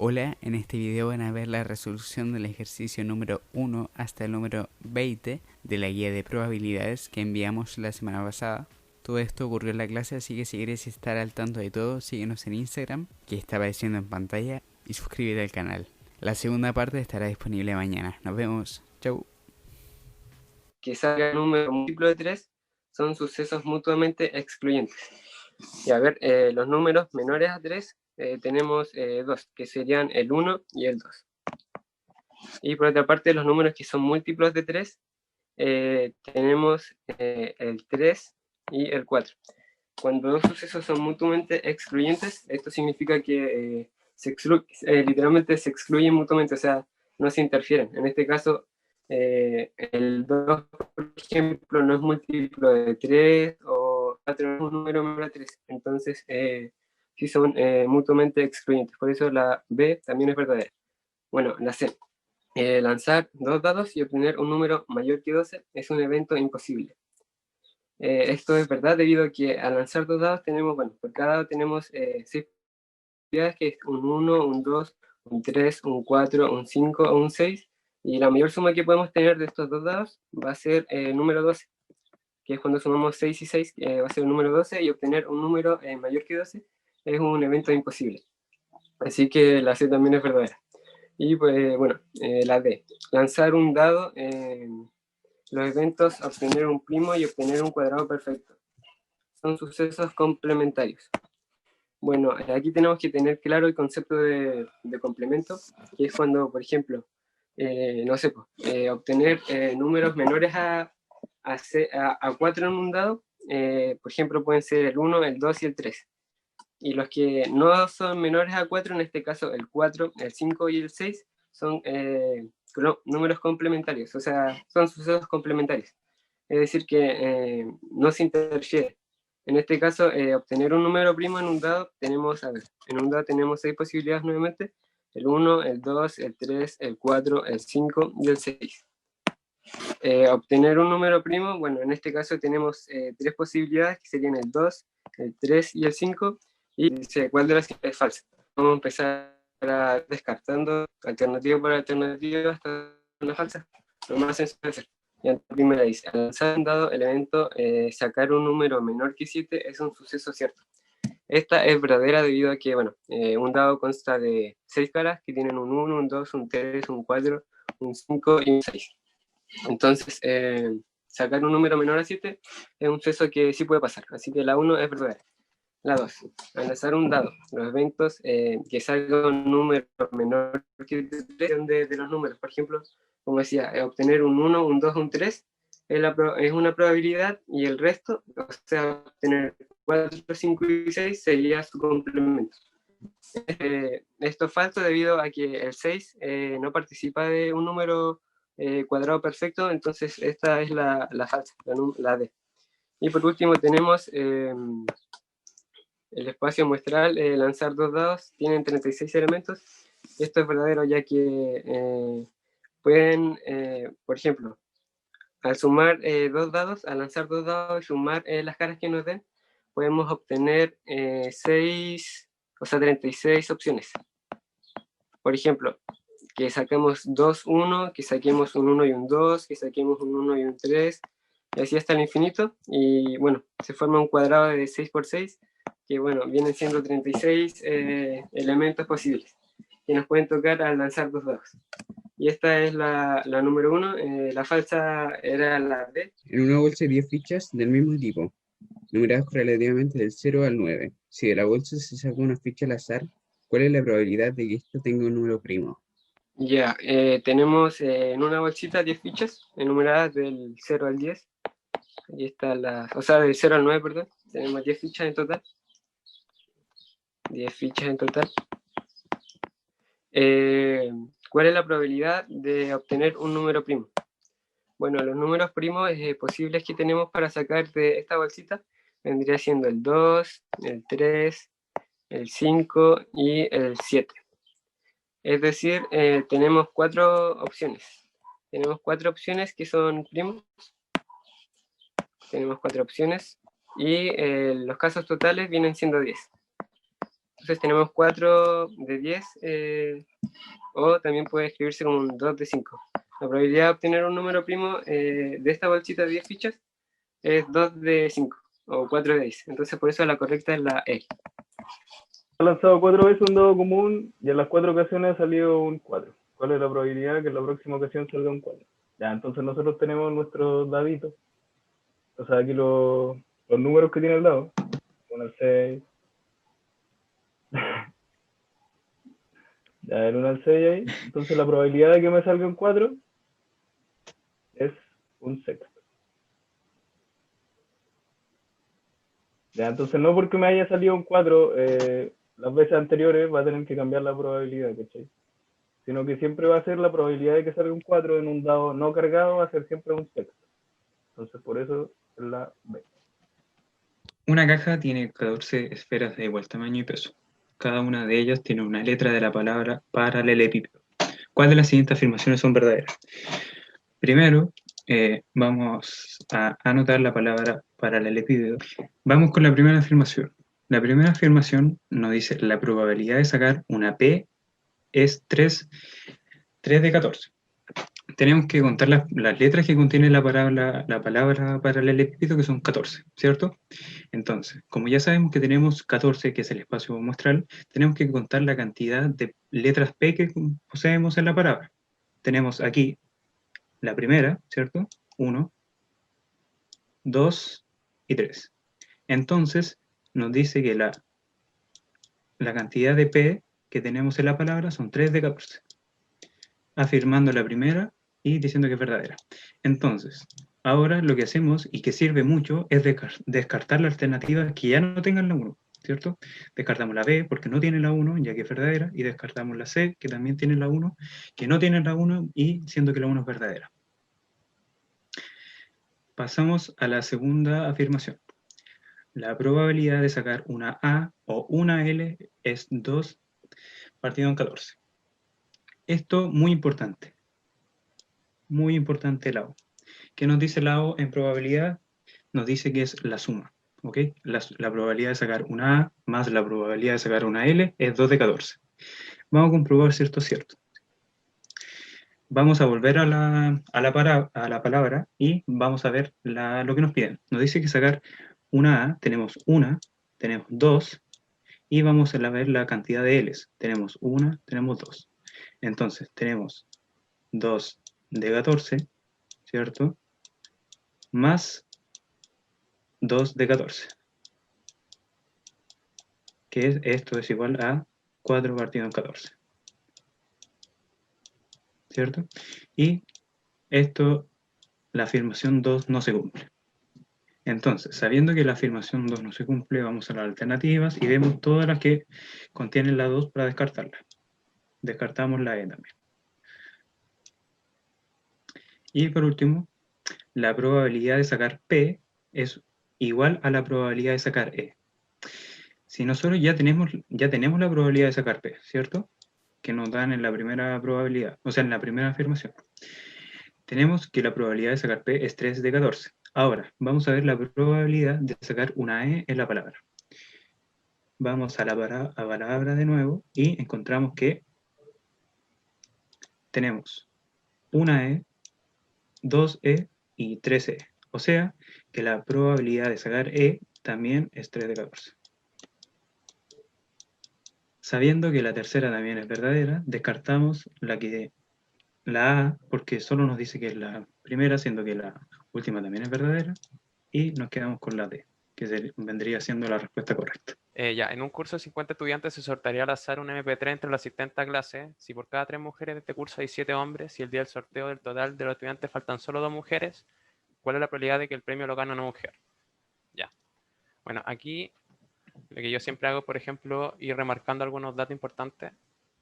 Hola, en este video van a ver la resolución del ejercicio número 1 hasta el número 20 de la guía de probabilidades que enviamos la semana pasada. Todo esto ocurrió en la clase, así que si quieres estar al tanto de todo, síguenos en Instagram, que está apareciendo en pantalla, y suscríbete al canal. La segunda parte estará disponible mañana. Nos vemos. Chau. Que salga un número múltiplo de 3 son sucesos mutuamente excluyentes. Y a ver, los números menores a 3 tenemos 2, que serían el 1 y el 2. Y por otra parte, los números que son múltiplos de 3, tenemos el 3 y el 4. Cuando dos sucesos son mutuamente excluyentes, esto significa que literalmente se excluyen mutuamente, o sea, no se interfieren. En este caso, el 2, por ejemplo, no es múltiplo de 3 o 4 es un número menor a 3. Entonces, sí son mutuamente excluyentes. Por eso la B también es verdadera. Bueno, la C. Lanzar dos dados y obtener un número mayor que 12 es un evento imposible. Esto es verdad debido a que al lanzar dos dados tenemos, bueno, por cada dado tenemos 6 posibilidades, que es un 1, un 2, un 3, un 4, un 5 o un 6, y la mayor suma que podemos tener de estos dos dados va a ser el número 12, que es cuando sumamos 6 y 6, va a ser el número 12, y obtener un número mayor que 12 es un evento imposible. Así que la C también es verdadera. Y pues bueno, la D, lanzar un dado, los eventos obtener un primo y obtener un cuadrado perfecto son sucesos complementarios. Bueno, aquí tenemos que tener claro el concepto de complemento, que es cuando, por ejemplo, no sé, obtener números menores a 4 en un dado, por ejemplo, pueden ser el 1, el 2 y el 3. Y los que no son menores a 4, en este caso el 4, el 5 y el 6, son números complementarios, o sea, son sucesos complementarios. Es decir, que no se interfiere. En este caso, obtener un número primo en un dado, tenemos, a ver, en un dado tenemos 6 posibilidades nuevamente, el 1, el 2, el 3, el 4, el 5 y el 6. Obtener un número primo, bueno, en este caso tenemos 3 posibilidades, que serían el 2, el 3 y el 5, y dice cuál de las es falsa. Vamos a empezar descartando alternativa por alternativa hasta una falsa, lo más sencillo de hacer. Y la primera dice, al lanzar un dado, el evento sacar un número menor que 7 es un suceso cierto. Esta es verdadera debido a que, bueno, un dado consta de 6 caras que tienen un 1, un 2, un 3, un 4, un 5 y un 6. Entonces, sacar un número menor a 7 es un suceso que sí puede pasar, así que la 1 es verdadera. La 2, al lanzar un dado, los eventos que salga un número menor que 3 de los números, por ejemplo, como decía, obtener un 1, un 2, un 3 es una probabilidad, y el resto, o sea, obtener 4, 5 y 6 sería su complemento. Esto es falso debido a que el 6 no participa de un número cuadrado perfecto, entonces esta es la falsa, la D. Y por último tenemos el espacio muestral, lanzar dos dados, tienen 36 elementos. Esto es verdadero ya que pueden, por ejemplo, al sumar dos dados, al lanzar dos dados y sumar las caras que nos den, podemos obtener 6, o sea, 36 opciones. Por ejemplo, que saquemos 2, 1, que saquemos un 1 y un 2, que saquemos un 1 y un 3, y así hasta el infinito, y bueno, se forma un cuadrado de 6 por 6, que bueno, vienen siendo 36 elementos posibles, que nos pueden tocar al lanzar dos dados. Y esta es la número 1, la falsa era la D. En una bolsa hay 10 fichas del mismo tipo, numeradas relativamente del 0 al 9. Si de la bolsa se saca una ficha al azar, ¿cuál es la probabilidad de que esto tenga un número primo? Ya, tenemos en una bolsita 10 fichas, enumeradas del 0 al 10. Aquí está o sea, del 0 al 9, perdón. Tenemos 10 fichas en total. 10 fichas en total. ¿Cuál es la probabilidad de obtener un número primo? Bueno, los números primos posibles que tenemos para sacar de esta bolsita vendría siendo el 2, el 3, el 5 y el 7. Es decir, tenemos 4 opciones. Tenemos 4 opciones que son primos. Tenemos 4 opciones y los casos totales vienen siendo 10. Entonces tenemos 4 de 10, o también puede escribirse como un 2 de 5. La probabilidad de obtener un número primo de esta bolsita de 10 fichas es 2 de 5 o 4 de 10. Entonces por eso la correcta es la E. Ha lanzado 4 veces un dado común y en las 4 ocasiones ha salido un 4. ¿Cuál es la probabilidad que en la próxima ocasión salga un 4? Ya, entonces nosotros tenemos nuestros daditos. O sea, aquí los números que tiene el dado. 1 al 6. Ya, el 1 al 6 ahí. Entonces la probabilidad de que me salga un 4 es un sexto. Ya, entonces no porque me haya salido un 4 las veces anteriores va a tener que cambiar la probabilidad, ¿cachai? Sino que siempre va a ser la probabilidad de que salga un 4 en un dado no cargado, va a ser siempre un sexto. Entonces por eso es la B. Una caja tiene 14 esferas de igual tamaño y peso. Cada una de ellas tiene una letra de la palabra paralelepípedo. ¿Cuál de las siguientes afirmaciones son verdaderas? Primero, vamos a anotar la palabra paralelepípedo. Vamos con la primera afirmación. La primera afirmación nos dice la probabilidad de sacar una P es 3 de 14. Tenemos que contar las letras que contiene la palabra paralelepípedo, que son 14, ¿cierto? Entonces, como ya sabemos que tenemos 14, que es el espacio muestral, tenemos que contar la cantidad de letras P que poseemos en la palabra. Tenemos aquí la primera, ¿cierto? 1, 2 y 3. Entonces, nos dice que la cantidad de P que tenemos en la palabra son 3 de 14. Afirmando la primera y diciendo que es verdadera. Entonces, ahora lo que hacemos y que sirve mucho es descartar la alternativa que ya no tengan la 1, ¿cierto? Descartamos la B porque no tiene la 1, ya que es verdadera, y descartamos la C, que también tiene la 1, que no tiene la 1, y siendo que la 1 es verdadera. Pasamos a la segunda afirmación. La probabilidad de sacar una A o una L es 2 partido en 14. Esto muy importante la O. ¿Qué nos dice la O en probabilidad? Nos dice que es la suma, ¿ok? La probabilidad de sacar una A más la probabilidad de sacar una L es 2 de 14. Vamos a comprobar si esto es cierto. Vamos a volver a la palabra y vamos a ver lo que nos piden. Nos dice que sacar una A, tenemos una, tenemos dos, y vamos a ver la cantidad de L's. Tenemos una, tenemos dos. Entonces, tenemos 2 de 14, ¿cierto? Más 2 de 14. Que esto es igual a 4 partido en 14. ¿Cierto? Y esto, la afirmación 2 no se cumple. Entonces, sabiendo que la afirmación 2 no se cumple, vamos a las alternativas y vemos todas las que contienen la 2 para descartarla. Descartamos la E también. Y por último, la probabilidad de sacar P es igual a la probabilidad de sacar E. Si nosotros ya tenemos la probabilidad de sacar P, ¿cierto? Que nos dan en la primera probabilidad, o sea, en la primera afirmación. Tenemos que la probabilidad de sacar P es 3 de 14. Ahora, vamos a ver la probabilidad de sacar una E en la palabra. Vamos a la palabra de nuevo y encontramos que tenemos una E, 2E y 3E. O sea, que la probabilidad de sacar E también es 3 de 14. Sabiendo que la tercera también es verdadera, descartamos la A, porque solo nos dice que es la primera, siendo que la última también es verdadera, y nos quedamos con la D, que vendría siendo la respuesta correcta. En un curso de 50 estudiantes se sortearía al azar un MP3 entre los asistentes a clase. Si por cada 3 mujeres de este curso hay 7 hombres, y el día del sorteo del total de los estudiantes faltan solo 2 mujeres, ¿cuál es la probabilidad de que el premio lo gane una mujer? Ya. Bueno, aquí lo que yo siempre hago, por ejemplo, ir remarcando algunos datos importantes.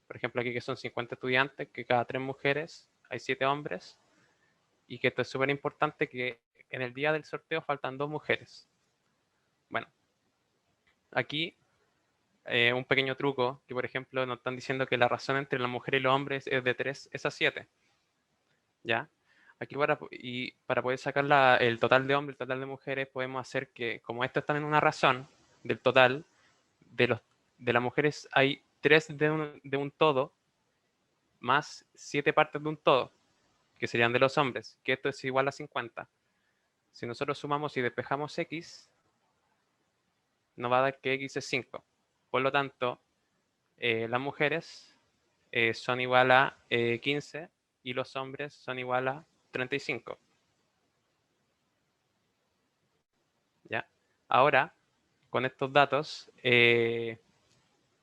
Por ejemplo, aquí que son 50 estudiantes, que cada 3 mujeres hay 7 hombres, y que esto es súper importante, que en el día del sorteo faltan 2 mujeres. Bueno, aquí un pequeño truco, que por ejemplo nos están diciendo que la razón entre la mujer y los hombres es de 3 es a 7. ¿Ya? Aquí para poder sacar el total de hombres, el total de mujeres, podemos hacer que, como esto está en una razón del total, de las mujeres hay 3 de un todo más 7 partes de un todo, que serían de los hombres, que esto es igual a 50. Si nosotros sumamos y despejamos x, nos va a dar que x es 5. Por lo tanto, las mujeres son igual a 15 y los hombres son igual a 35. ¿Ya? Ahora, con estos datos,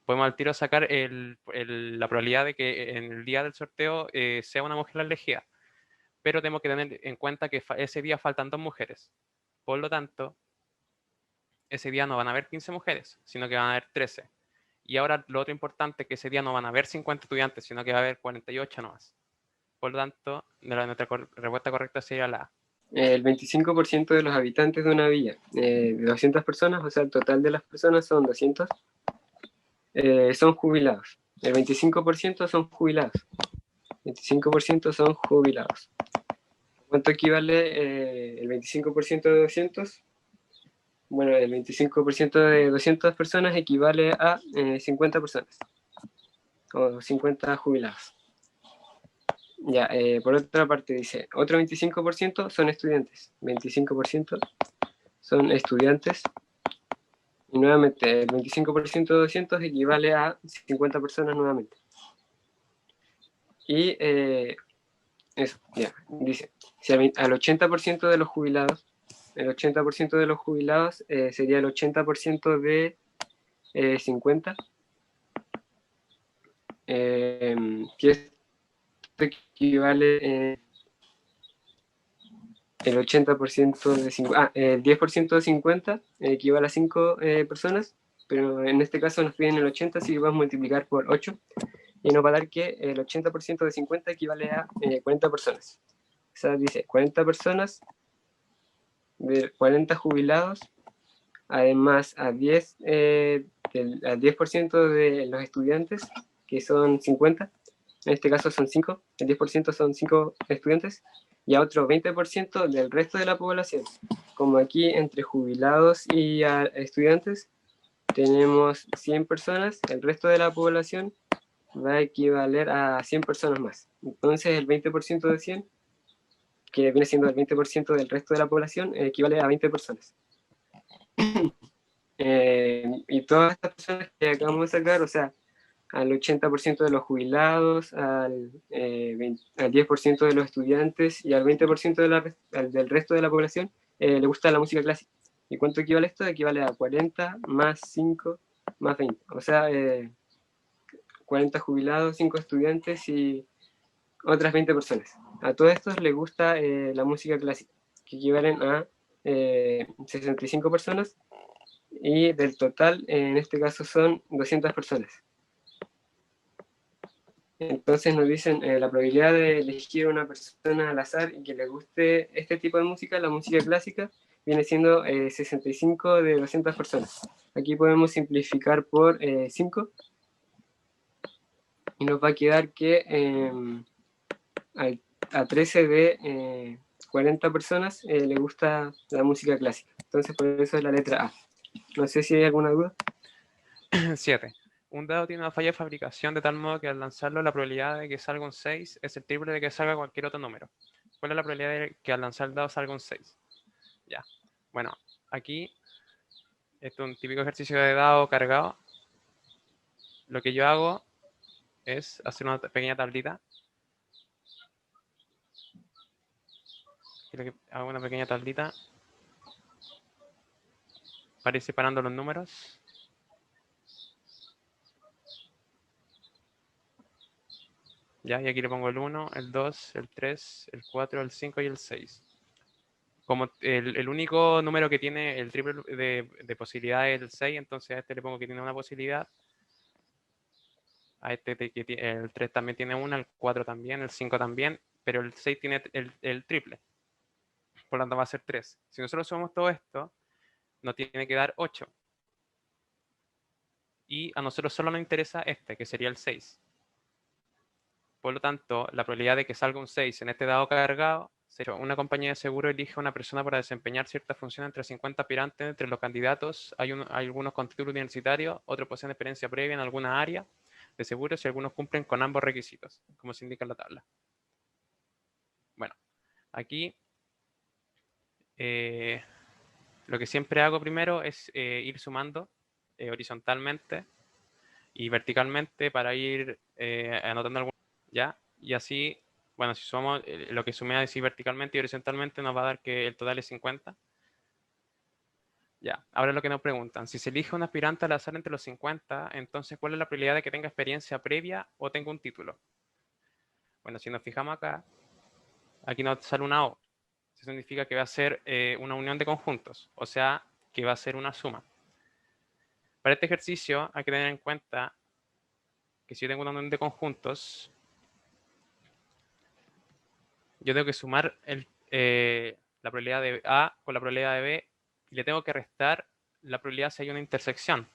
podemos al tiro sacar la probabilidad de que en el día del sorteo sea una mujer la elegida. Pero tenemos que tener en cuenta que ese día faltan 2 mujeres. Por lo tanto, ese día no van a haber 15 mujeres, sino que van a haber 13. Y ahora lo otro importante es que ese día no van a haber 50 estudiantes, sino que va a haber 48 nomás. Por lo tanto, nuestra respuesta correcta sería la A. El 25% de los habitantes de una villa, de 200 personas, o sea, el total de las personas son 200, son jubilados. El 25% son jubilados. 25% son jubilados. ¿Cuánto equivale el 25% de 200? Bueno, el 25% de 200 personas equivale a 50 personas, o 50 jubilados. Ya, por otra parte dice, otro 25% son estudiantes, 25% son estudiantes, y nuevamente el 25% de 200 equivale a 50 personas nuevamente. Y eso, ya, dice, si al 80% de los jubilados, el 80% de los jubilados sería el 80% de 50, que esto equivale el 80% de 50, el 10% de 50 equivale a 5 personas, pero en este caso nos piden el 80, así que vamos a multiplicar por 8 y nos va a dar que el 80% de 50 equivale a 40 personas. O sea, dice 40 personas de 40 jubilados, además a 10, al 10% de los estudiantes, que son 50, en este caso son 5, el 10% son 5 estudiantes, y a otro 20% del resto de la población. Como aquí entre jubilados y estudiantes tenemos 100 personas, el resto de la población va a equivaler a 100 personas más. Entonces el 20% de 100, que viene siendo el 20% del resto de la población, equivale a 20 personas. Y todas estas personas que acabamos de sacar, o sea, al 80% de los jubilados, al 10% de los estudiantes y al 20% del resto de la población le gusta la música clásica. ¿Y cuánto equivale esto? Equivale a 40 más 5 más 20. O sea, 40 jubilados, 5 estudiantes y otras 20 personas. A todos estos les gusta la música clásica, que equivalen a 65 personas, y del total, en este caso, son 200 personas. Entonces nos dicen la probabilidad de elegir una persona al azar y que le guste este tipo de música, la música clásica, viene siendo 65 de 200 personas. Aquí podemos simplificar por 5 y nos va a quedar que a 13 de 40 personas le gusta la música clásica. Entonces por eso es la letra A. No sé si hay alguna duda. 7. Un dado tiene una falla de fabricación de tal modo que al lanzarlo la probabilidad de que salga un 6 es el triple de que salga cualquier otro número. ¿Cuál es la probabilidad de que al lanzar el dado salga un 6? Ya. Bueno, aquí, esto es un típico ejercicio de dado cargado. Lo que yo hago es hacer una pequeña tablita. Quiero que haga una pequeña tablita para ir separando los números. ¿Ya? Y aquí le pongo el 1, el 2, el 3, el 4, el 5 y el 6. Como el único número que tiene el triple de posibilidad es el 6, entonces a este le pongo que tiene una posibilidad. A este el 3 también tiene una, el 4 también, el 5 también, pero el 6 tiene el triple. Por lo tanto va a ser 3. Si nosotros sumamos todo esto, nos tiene que dar 8. Y a nosotros solo nos interesa este, que sería el 6. Por lo tanto, la probabilidad de que salga un 6 en este dado cargado Una compañía de seguro elige a una persona para desempeñar cierta función entre 50 aspirantes. Entre los candidatos hay algunos con título universitario, otros poseen experiencia previa en alguna área de seguros y algunos cumplen con ambos requisitos, como se indica en la tabla. Bueno, aquí lo que siempre hago primero es ir sumando horizontalmente y verticalmente para ir anotando algunos, ¿ya? Y así, bueno, si sumamos lo que sumé así verticalmente y horizontalmente nos va a dar que el total es 50. Ya, ahora lo que nos preguntan, si se elige un aspirante al azar entre los 50, entonces ¿cuál es la probabilidad de que tenga experiencia previa o tenga un título? Bueno, si nos fijamos acá, aquí nos sale una O. Eso significa que va a ser una unión de conjuntos, o sea, que va a ser una suma. Para este ejercicio hay que tener en cuenta que si yo tengo una unión de conjuntos, yo tengo que sumar la probabilidad de A con la probabilidad de B y le tengo que restar la probabilidad si hay una intersección.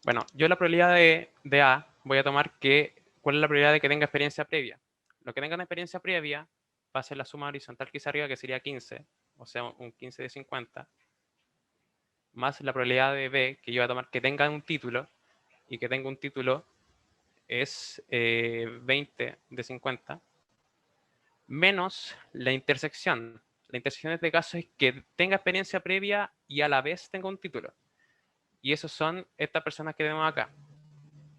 Bueno, yo la probabilidad de A voy a tomar cuál es la probabilidad de que tenga experiencia previa. Lo que tenga una experiencia previa va a ser la suma horizontal que hice arriba, que sería 15, o sea, un 15 de 50, más la probabilidad de B, que yo voy a tomar que tenga un título, y que tenga un título es 20 de 50, menos la intersección. La intersección en este caso es que tenga experiencia previa y a la vez tenga un título. Y esos son estas personas que tenemos acá,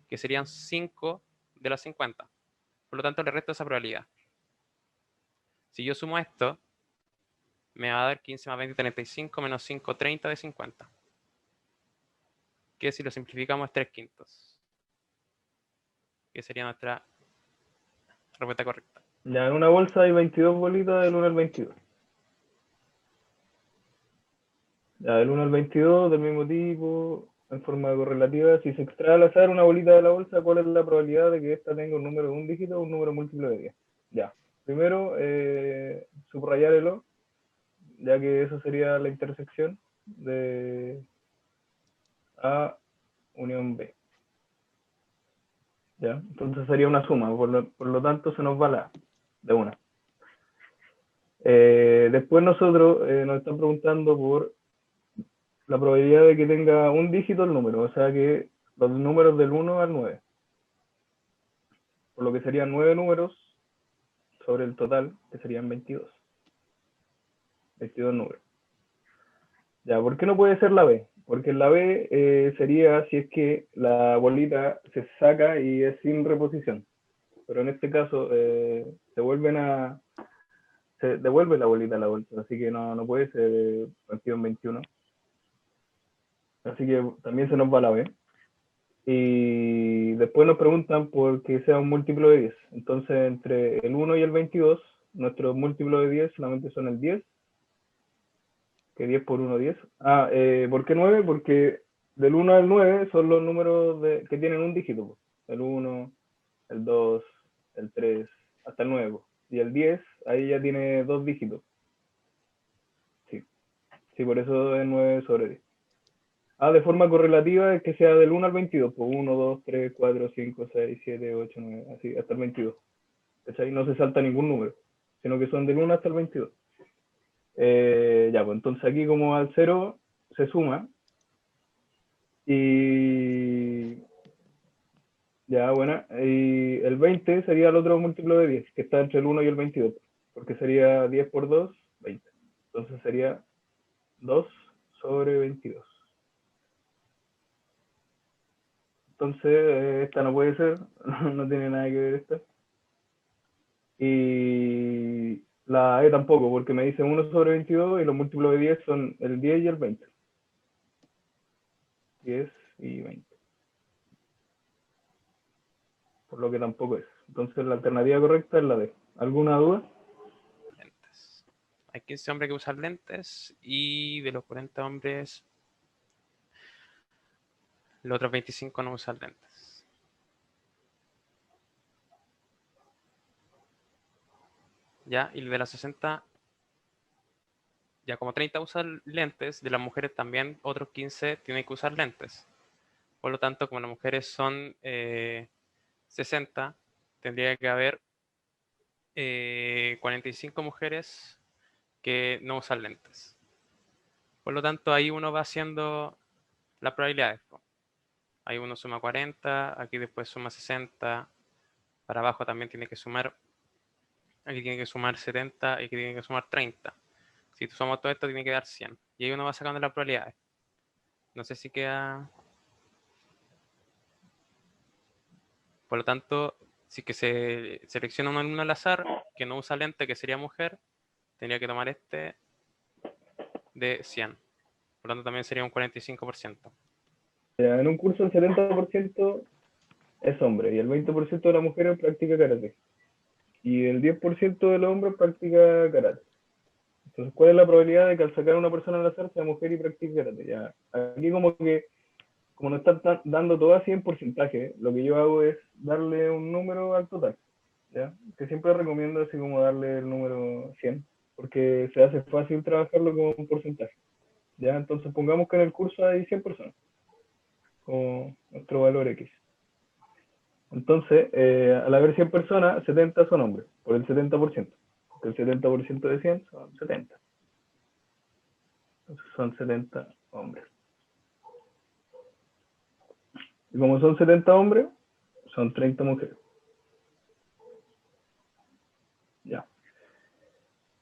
que serían 5 de las 50. Por lo tanto, le resto esa probabilidad. Si yo sumo esto, me va a dar 15 más 20, 35, menos 5, 30 de 50. Que si lo simplificamos es 3/5. Que sería nuestra respuesta correcta. Ya en una bolsa hay 22 bolitas del 1 al 22. Ya del 1 al 22 del mismo tipo, en forma correlativa. Si se extrae al azar una bolita de la bolsa, ¿cuál es la probabilidad de que esta tenga un número de un dígito o un número múltiplo de 10? Ya. Primero, subrayar el O, ya que eso sería la intersección de A unión B. ¿Ya? Entonces sería una suma, por lo tanto se nos va la A de una. Después nosotros nos están preguntando por la probabilidad de que tenga un dígito el número, o sea que los números del 1 al 9. Por lo que serían 9 números sobre el total, que serían 22. 22 números. Ya, ¿por qué no puede ser la B? Porque la B sería si es que la bolita se saca y es sin reposición. Pero en este caso se devuelve la bolita a la bolsa, así que no puede ser 21 21. Así que también se nos va la B. Y después nos preguntan por que sea un múltiplo de 10. Entonces, entre el 1 y el 22, nuestros múltiplos de 10 solamente son el 10, que 10 por 1, 10. ¿Por qué 9? Porque del 1 al 9 son los números que tienen un dígito. El 1, el 2, el 3, hasta el 9. Y el 10, ahí ya tiene 2 dígitos. Sí, por eso es 9 sobre 10. De forma correlativa es que sea del 1 al 22, pues 1, 2, 3, 4, 5, 6, 7, 8, 9, así, hasta el 22. ¿Cachai? No se salta ningún número, sino que son del 1 hasta el 22. Ya, pues entonces aquí como al 0 se suma. Y ya, bueno, y el 20 sería el otro múltiplo de 10, que está entre el 1 y el 22, porque sería 10 por 2, 20. Entonces sería 2 sobre 22. Entonces, esta no puede ser, no tiene nada que ver esta. Y la E tampoco, porque me dice 1 sobre 22 y los múltiplos de 10 son el 10 y el 20. 10 y 20. Por lo que tampoco es. Entonces, la alternativa correcta es la D. ¿Alguna duda? Lentes. Hay 15 hombres que usan lentes y de los 40 hombres, los otros 25 no usan lentes. Ya, y de las 60, ya como 30 usan lentes, de las mujeres también otros 15 tienen que usar lentes. Por lo tanto, como las mujeres son 60, tendría que haber 45 mujeres que no usan lentes. Por lo tanto, ahí uno va haciendo las probabilidades. Ahí uno suma 40, aquí después suma 60, para abajo también tiene que sumar, aquí tiene que sumar 70 y aquí tiene que sumar 30. Si sumamos todo esto tiene que dar 100. Y ahí uno va sacando las probabilidades. No sé si queda... Por lo tanto, si que se selecciona un alumno al azar que no usa lente, que sería mujer, tendría que tomar este de 100. Por lo tanto, también sería un 45%. En un curso el 70% es hombre y el 20% de las mujeres practica karate. Y el 10% de los hombres practica karate. Entonces, ¿cuál es la probabilidad de que al sacar a una persona al azar sea mujer y practique karate? Ya, aquí como no están dando todo así en porcentaje, lo que yo hago es darle un número al total, ¿ya? Que siempre recomiendo así como darle el número 100, porque se hace fácil trabajarlo con un porcentaje, ¿ya? Entonces pongamos que en el curso hay 100 personas, como nuestro valor X. Entonces, al haber 100 personas, 70 son hombres, por el 70%, porque el 70% de 100 son 70. Entonces son 70 hombres. Y como son 70 hombres, son 30 mujeres. Ya.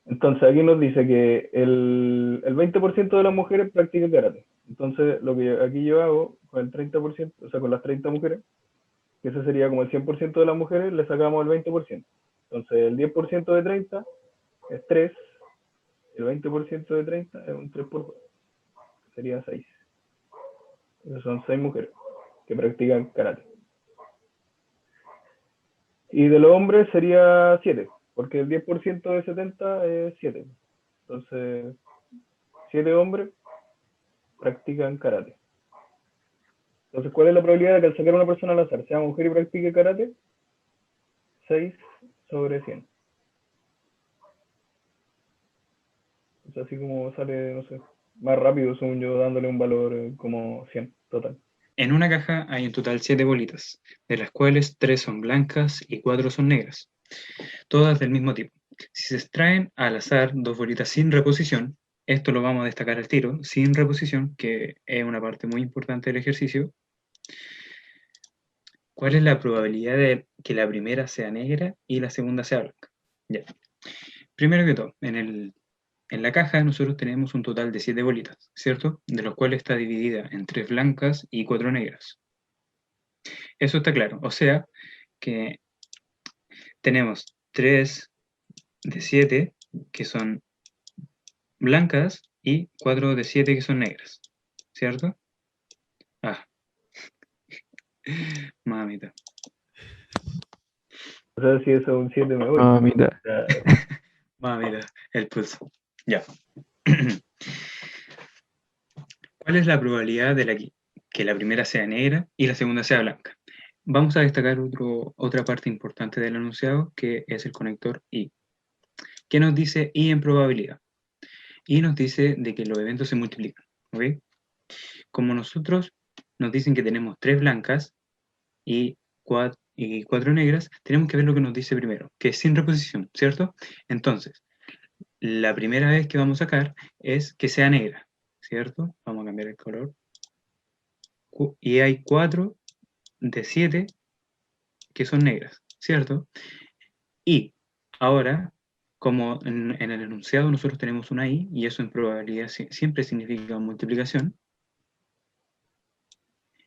Entonces aquí nos dice que el 20% de las mujeres practica karate. Entonces lo que aquí yo hago con el 30%, o sea, con las 30 mujeres, que eso sería como el 100% de las mujeres, le sacamos el 20%. Entonces el 10% de 30 es 3, el 20% de 30 es un 3 por 4, sería 6. Entonces son 6 mujeres que practican karate. Y de los hombres sería 7, porque el 10% de 70 es 7. Entonces, 7 hombres practican karate. Entonces, ¿cuál es la probabilidad de que al sacar a una persona al azar sea mujer y practique karate? 6 sobre 100. O sea, así como sale, no sé, más rápido, según yo, dándole un valor como 100 total. En una caja hay en total 7 bolitas, de las cuales 3 son blancas y 4 son negras, todas del mismo tipo. Si se extraen al azar 2 bolitas sin reposición, esto lo vamos a destacar al tiro, sin reposición, que es una parte muy importante del ejercicio. ¿Cuál es la probabilidad de que la primera sea negra y la segunda sea blanca? Ya. Primero que todo, en la caja nosotros tenemos un total de 7 bolitas, ¿cierto? De los cuales está dividida en 3 blancas y 4 negras. Eso está claro. O sea que tenemos 3 de 7 que son blancas y 4 de 7 que son negras, ¿cierto? Ah, mamita. O sea, si eso es un 7 me voy. Mamita. Ya. Mamita, el pulso. Ya. ¿Cuál es la probabilidad de que la primera sea negra y la segunda sea blanca? Vamos a destacar otra parte importante del enunciado, que es el conector I. ¿Qué nos dice I en probabilidad? I nos dice de que los eventos se multiplican, ¿ok? Como nosotros nos dicen que tenemos 3 blancas y 4 negras, tenemos que ver lo que nos dice primero, que es sin reposición, ¿cierto? Entonces, la primera vez que vamos a sacar es que sea negra, ¿cierto? Vamos a cambiar el color. Y hay 4 de 7 que son negras, ¿cierto? Y ahora, como en el enunciado nosotros tenemos una I, y eso en probabilidad siempre significa multiplicación,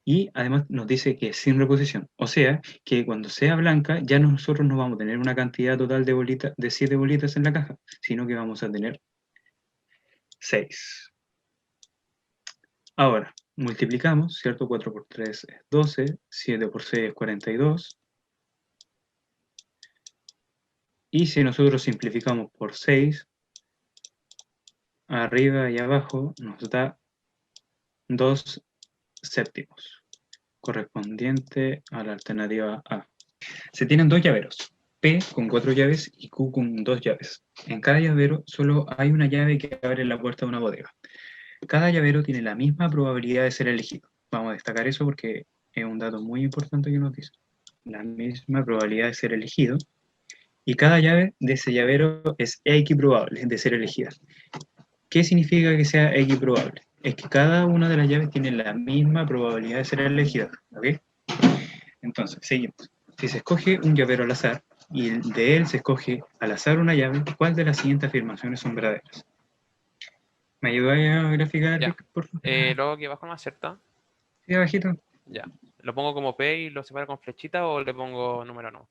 y además nos dice que es sin reposición, o sea, que cuando sea blanca ya nosotros no vamos a tener una cantidad total de 7 bolitas en la caja, sino que vamos a tener 6. Ahora, multiplicamos, ¿cierto? 4 por 3 es 12, 7 por 6 es 42, y si nosotros simplificamos por 6, arriba y abajo nos da 2 séptimos, correspondiente a la alternativa A. Se tienen 2 llaveros, P con 4 llaves y Q con 2 llaves. En cada llavero solo hay una llave que abre la puerta de una bodega. Cada llavero tiene la misma probabilidad de ser elegido. Vamos a destacar eso porque es un dato muy importante que nos dice. La misma probabilidad de ser elegido. Y cada llave de ese llavero es equiprobable de ser elegida. ¿Qué significa que sea equiprobable? Es que cada una de las llaves tiene la misma probabilidad de ser elegida. ¿Ok? Entonces, seguimos. Si se escoge un llavero al azar y de él se escoge al azar una llave, ¿cuál de las siguientes afirmaciones son verdaderas? ¿Me ayudáis a graficar, Ya. Rick, por favor? Luego aquí abajo no acierta. Sí, abajito. Ya. ¿Lo pongo como P y lo separo con flechita o le pongo número no?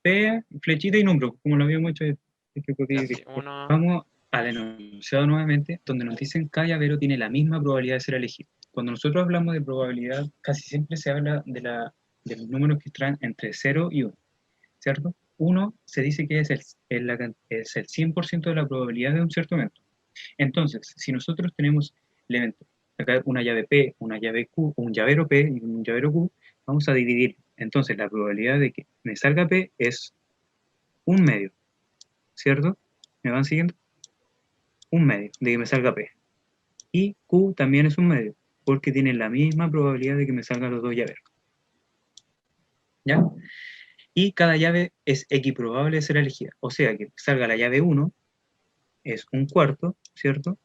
P, flechita y número, como lo habíamos hecho. Ya, sí. 1. Vamos al enunciado nuevamente, donde nos dicen que cada llavero tiene la misma probabilidad de ser elegido. Cuando nosotros hablamos de probabilidad, casi siempre se habla de los números que están entre 0 y 1, ¿cierto? 1 se dice que es el 100% de la probabilidad de un cierto evento. Entonces, si nosotros tenemos elementos, acá una llave P, una llave Q, un llavero P y un llavero Q, vamos a dividir. Entonces, la probabilidad de que me salga P es 1/2, ¿cierto? ¿Me van siguiendo? 1/2 de que me salga P. Y Q también es 1/2, porque tiene la misma probabilidad de que me salgan los dos llaveros. ¿Ya? Y cada llave es equiprobable de ser elegida. O sea, que salga la llave 1 es 1/4, ¿cierto?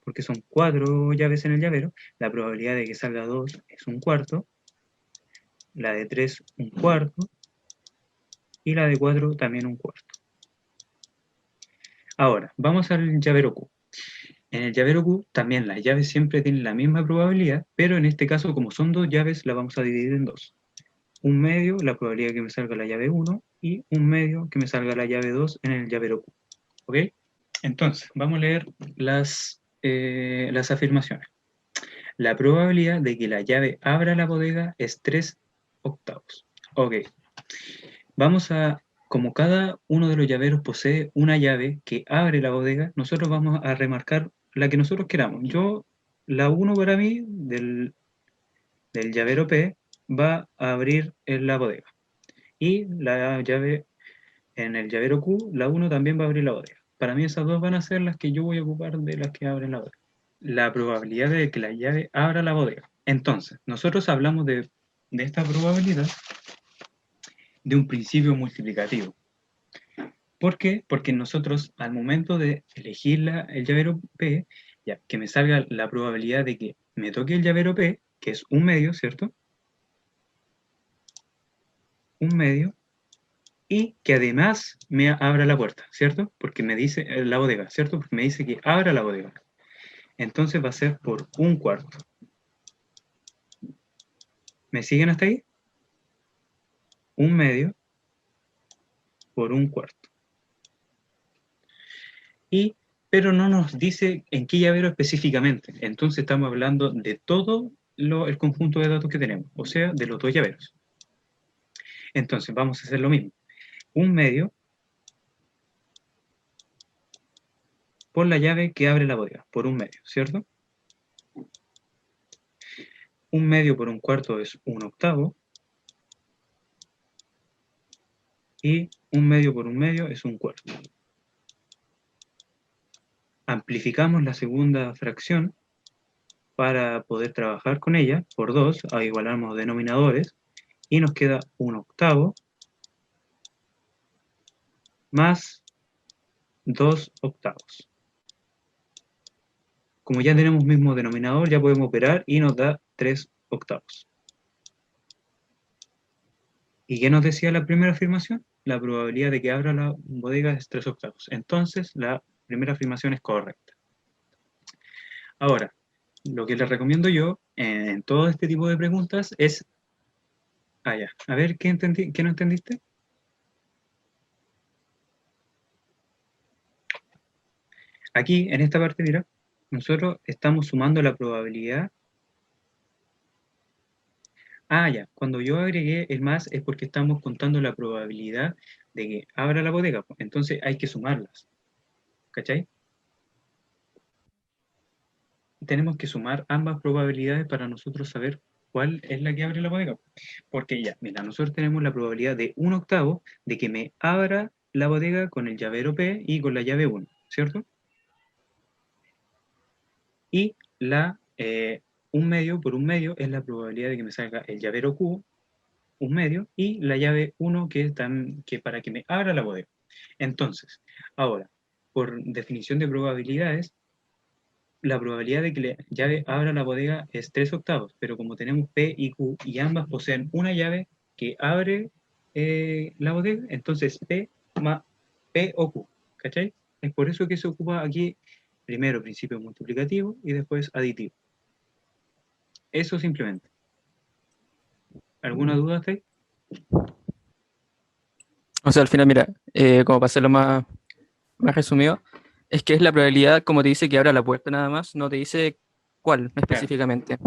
Porque son 4 llaves en el llavero. La probabilidad de que salga 2 es 1/4. La de 3, 1/4. Y la de 4 también 1/4. Ahora, vamos al llavero Q. En el llavero Q también las llaves siempre tienen la misma probabilidad, pero en este caso, como son dos llaves, la vamos a dividir en dos. 1/2 la probabilidad de que me salga la llave 1 y 1/2 que me salga la llave 2 en el llavero Q. ¿Ok? Entonces, vamos a leer las afirmaciones. La probabilidad de que la llave abra la bodega es 3/8. Ok. Vamos a, como cada uno de los llaveros posee una llave que abre la bodega, nosotros vamos a remarcar la que nosotros queramos. Yo, la 1 para mí, del llavero P, va a abrir en la bodega. Y la llave en el llavero Q, la 1 también va a abrir la bodega. Para mí esas dos van a ser las que yo voy a ocupar de las que abren la bodega. La probabilidad de que la llave abra la bodega. Entonces, nosotros hablamos de esta probabilidad de un principio multiplicativo. ¿Por qué? Porque nosotros al momento de elegir el llavero P, ya, que me salga la probabilidad de que me toque el llavero P, que es 1/2, ¿cierto? 1/2, y que además me abra la puerta, ¿cierto? Porque me dice la bodega, ¿cierto? Porque me dice que abra la bodega. Entonces va a ser por 1/4. ¿Me siguen hasta ahí? 1/2 por 1/4. Pero no nos dice en qué llavero específicamente. Entonces estamos hablando de todo el conjunto de datos que tenemos, o sea, de los dos llaveros. Entonces vamos a hacer lo mismo. 1/2 por la llave que abre la bodega, por 1/2, ¿cierto? 1/2 por 1/4 es 1/8. Y 1/2 por 1/2 es 1/4. Amplificamos la segunda fracción para poder trabajar con ella por 2, igualamos denominadores, y nos queda 1/8 más 2/8. Como ya tenemos mismo denominador, ya podemos operar y nos da 3/8. ¿Y qué nos decía la primera afirmación? La probabilidad de que abra la bodega es 3/8. Entonces, la primera afirmación es correcta. Ahora, lo que les recomiendo yo en todo este tipo de preguntas es... Ah, ya. A ver, ¿qué no entendiste? Aquí, en esta parte, mira, nosotros estamos sumando la probabilidad. Ah, ya. Cuando yo agregué el más es porque estamos contando la probabilidad de que abra la bodega. Entonces hay que sumarlas. ¿Cachai? Tenemos que sumar ambas probabilidades para nosotros saber cuál es la que abre la bodega. Porque ya, mira, nosotros tenemos la probabilidad de 1/8 de que me abra la bodega con el llavero P y con la llave 1, ¿cierto? Y la 1/2 por 1/2 es la probabilidad de que me salga el llavero Q un medio, y la llave 1 que para que me abra la bodega. Entonces, ahora, por definición de probabilidades, la probabilidad de que la llave abra la bodega es 3/8, pero como tenemos P y Q y ambas poseen una llave que abre la bodega, entonces P más P o Q, ¿cachai? Es por eso que se ocupa aquí primero principio multiplicativo y después aditivo. Eso simplemente. ¿Alguna duda hasta ahí? O sea, al final, mira, como para hacerlo más resumido, es que es la probabilidad, como te dice, que abra la puerta nada más, no te dice cuál específicamente.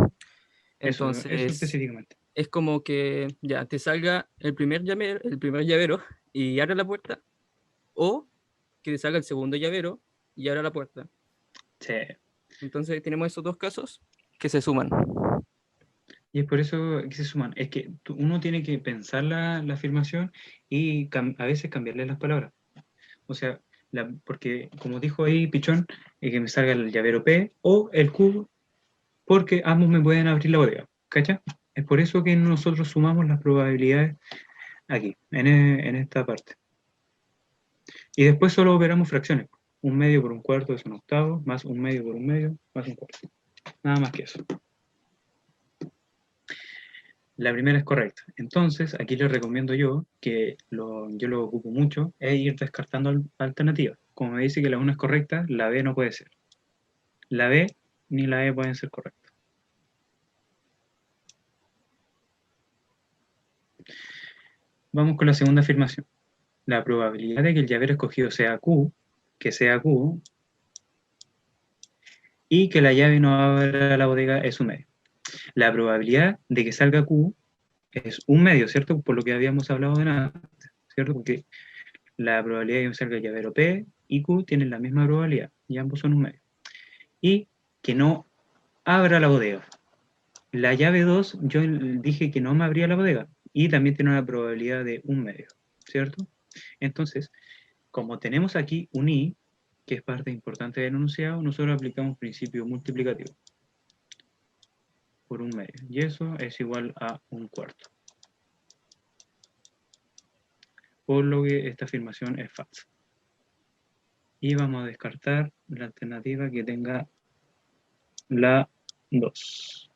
Eso Entonces, específicamente. es como que ya te salga el primer llavero y abra la puerta, o que te salga el segundo llavero y abra la puerta. Sí. Entonces, tenemos esos dos casos que se suman. Y es por eso que se suman. Es que uno tiene que pensar la afirmación y a veces cambiarle las palabras. O sea, porque como dijo ahí Pichón, que me salga el llavero P o el Q, porque ambos me pueden abrir la bodega. ¿Cacha? Es por eso que nosotros sumamos las probabilidades aquí, en esta parte. Y después solo operamos fracciones. Un medio por un cuarto es un octavo, más un medio por un medio, más un cuarto. Nada más que eso. La primera es correcta. Entonces, aquí les recomiendo yo, que yo lo ocupo mucho, es ir descartando alternativas. Como me dice que la 1 es correcta, la B no puede ser. La B ni la E pueden ser correctas. Vamos con la segunda afirmación. La probabilidad de que el llavero escogido sea Q, y que la llave no abra la bodega es un medio. La probabilidad de que salga Q es un medio, ¿cierto? Por lo que habíamos hablado de antes, ¿cierto? Porque la probabilidad de que me salga el llavero P y Q tienen la misma probabilidad, y ambos son un medio. Y que no abra la bodega. La llave 2, yo dije que no me abría la bodega, y también tiene una probabilidad de un medio, ¿cierto? Entonces, como tenemos aquí un I, que es parte importante del enunciado, nosotros aplicamos principio multiplicativo por un medio, y eso es igual a un cuarto. Por lo que esta afirmación es falsa. Y vamos a descartar la alternativa que tenga la 2.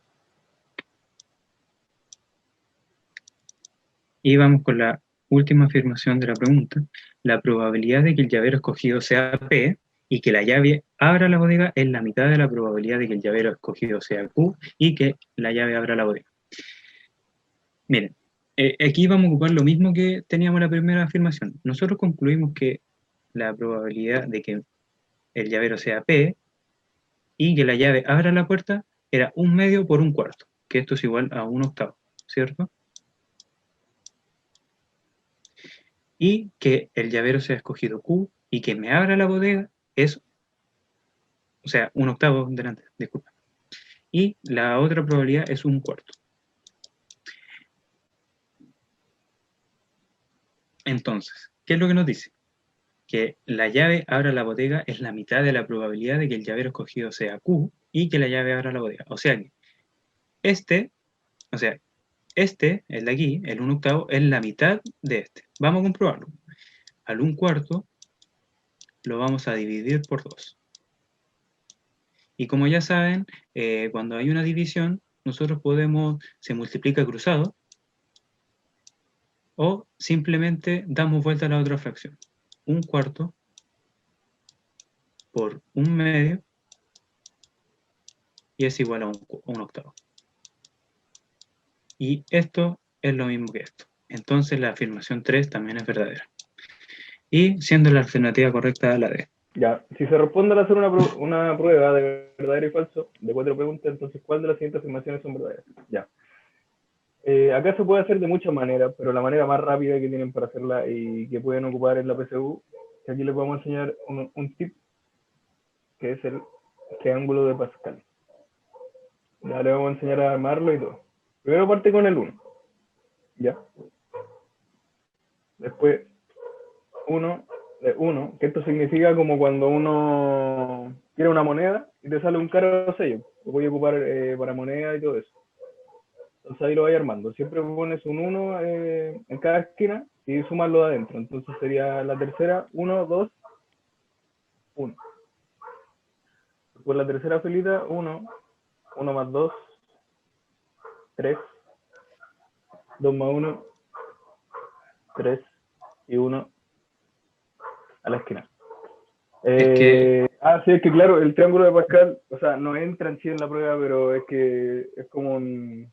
Y vamos con la última afirmación de la pregunta. La probabilidad de que el llavero escogido sea P y que la llave abra la bodega es la mitad de la probabilidad de que el llavero escogido sea Q y que la llave abra la bodega. Miren, aquí vamos a ocupar lo mismo que teníamos en la primera afirmación. Nosotros concluimos que la probabilidad de que el llavero sea P y que la llave abra la puerta era un medio por un cuarto, que esto es igual a un octavo, ¿cierto? Y que el llavero sea escogido Q y que me abra la bodega es, o sea, un octavo delante, disculpa. Y la otra probabilidad es un cuarto. Entonces, ¿qué es lo que nos dice? Que la llave abra la bodega es la mitad de la probabilidad de que el llavero escogido sea Q y que la llave abra la bodega. O sea que este, el de aquí, el 1 octavo, es la mitad de este. Vamos a comprobarlo. Al 1 cuarto lo vamos a dividir por 2. Y como ya saben, cuando hay una división, nosotros se multiplica cruzado, o simplemente damos vuelta a la otra fracción. 1 cuarto por 1 medio y es igual a un octavo. Y esto es lo mismo que esto. Entonces la afirmación 3 también es verdadera. Y siendo la alternativa correcta la D. Ya, si se responde al hacer una prueba de verdadero y falso de 4 preguntas, entonces ¿cuál de las siguientes afirmaciones son verdaderas? Ya. Acá se puede hacer de muchas maneras, pero la manera más rápida que tienen para hacerla y que pueden ocupar en la PSU, que aquí les vamos a enseñar un tip, que es el triángulo de Pascal. Ya les vamos a enseñar a armarlo y todo. Primero parte con el 1. ¿Ya? Después 1, que esto significa como cuando uno quiere una moneda y te sale un caro sello. Lo voy a ocupar para moneda y todo eso. Entonces ahí lo vais armando. Siempre pones un 1 en cada esquina y sumas lo de adentro. Entonces sería la tercera, 1, 2, 1. Por la tercera filita, 1, 1 más 2, 3, 2 más 1, 3 y 1 a la esquina. Sí, es que claro, el triángulo de Pascal, o sea, no entra en sí en la prueba, pero es que es como un...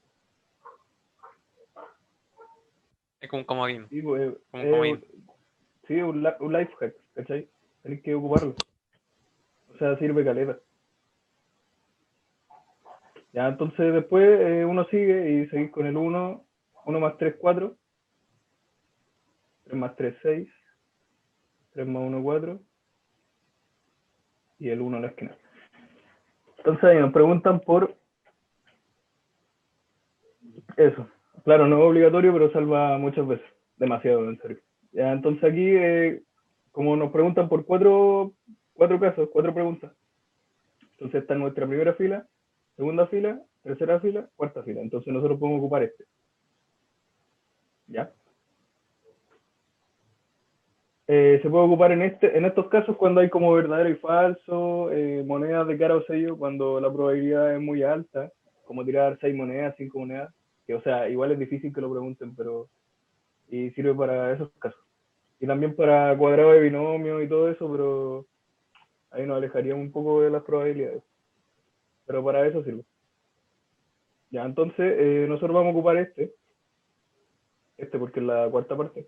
Es como un comodín. Sí, pues, Como un comodín. sí, un life hack, ¿cachai? Tenés que ocuparlo. O sea, sirve caleta. Ya, entonces después uno sigue y seguís con el 1, 1 más 3, 4, 3 más 3, 6, 3 más 1, 4, y el 1 a la esquina. Entonces ahí nos preguntan por eso. Claro, no es obligatorio, pero salva muchas veces. Demasiado, en serio. Ya, entonces aquí, como nos preguntan por cuatro casos, 4 preguntas. Entonces está en nuestra primera fila, segunda fila, tercera fila, cuarta fila. Entonces nosotros podemos ocupar este. ¿Ya? Se puede ocupar en estos casos cuando hay como verdadero y falso, monedas de cara o sello, cuando la probabilidad es muy alta, como tirar 6 monedas, 5 monedas, que o sea, igual es difícil que lo pregunten, pero y sirve para esos casos. Y también para cuadrado de binomio y todo eso, pero ahí nos alejaríamos un poco de las probabilidades. Pero para eso sirve. Ya, entonces nosotros vamos a ocupar este porque es la cuarta parte,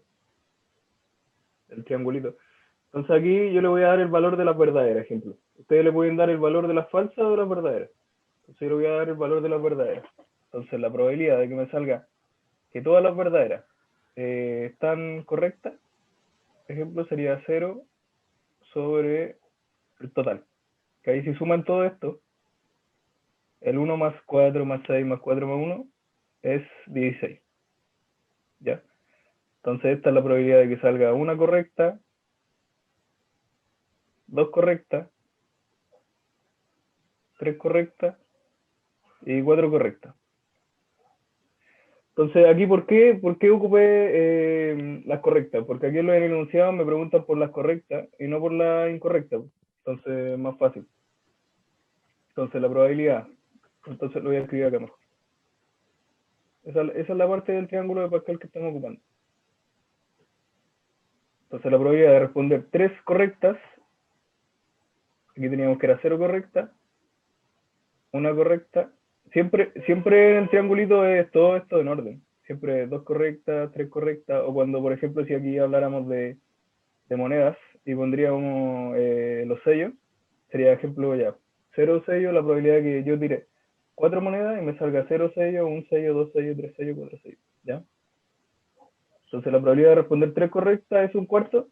el triangulito. Entonces aquí yo le voy a dar el valor de las verdaderas, ejemplo. Ustedes le pueden dar el valor de las falsas o de las verdaderas. Entonces yo le voy a dar el valor de las verdaderas. Entonces la probabilidad de que me salga que todas las verdaderas están correctas, ejemplo, sería 0 sobre el total. Que ahí si suman todo esto, el 1 más 4 más 6 más 4 más 1 es 16. ¿Ya? Entonces esta es la probabilidad de que salga una correcta, 2 correctas, 3 correctas y 4 correctas. Entonces, aquí, ¿por qué ocupé las correctas? Porque aquí en los enunciados me preguntan por las correctas y no por las incorrectas. Entonces, es más fácil. Entonces, la probabilidad. Entonces, lo voy a escribir acá mejor. Esa es la parte del triángulo de Pascal que estamos ocupando. Entonces, la probabilidad de responder 3 correctas. Aquí teníamos que era 0 correcta, 1 correcta. Siempre en el triangulito es todo esto en orden. Siempre 2 correctas, 3 correctas. O cuando, por ejemplo, si aquí habláramos de monedas y pondríamos los sellos, sería ejemplo ya, 0 sellos, la probabilidad de que yo tire 4 monedas y me salga 0 sellos, 1 sello, 2 sellos, 3 sellos, 4 sellos, ¿ya? Entonces la probabilidad de responder 3 correctas es un cuarto.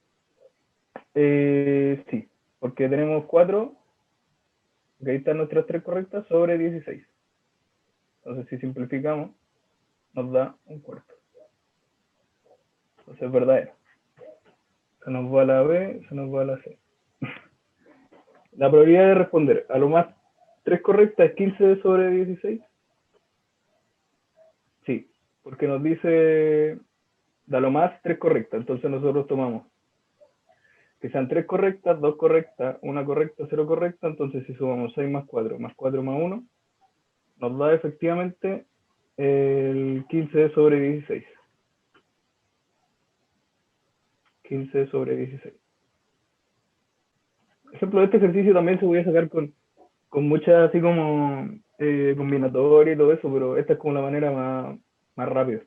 Sí, porque tenemos 4, que ahí están nuestras 3 correctas, sobre 16. Entonces si simplificamos, nos da un cuarto. Entonces es verdadero. Se nos va a la B, se nos va a la C. La probabilidad de responder a lo más 3 correctas es 15 sobre 16. Sí, porque nos dice da lo más 3 correctas. Entonces nosotros tomamos que sean 3 correctas, 2 correctas, 1 correcta, 0 correcta. Entonces si sumamos 6 más 4 más 4 más 1, nos da efectivamente el 15 sobre 16. 15 sobre 16. Por ejemplo, este ejercicio también se voy a sacar con muchas así como combinatoria y todo eso, pero esta es como la manera más rápida.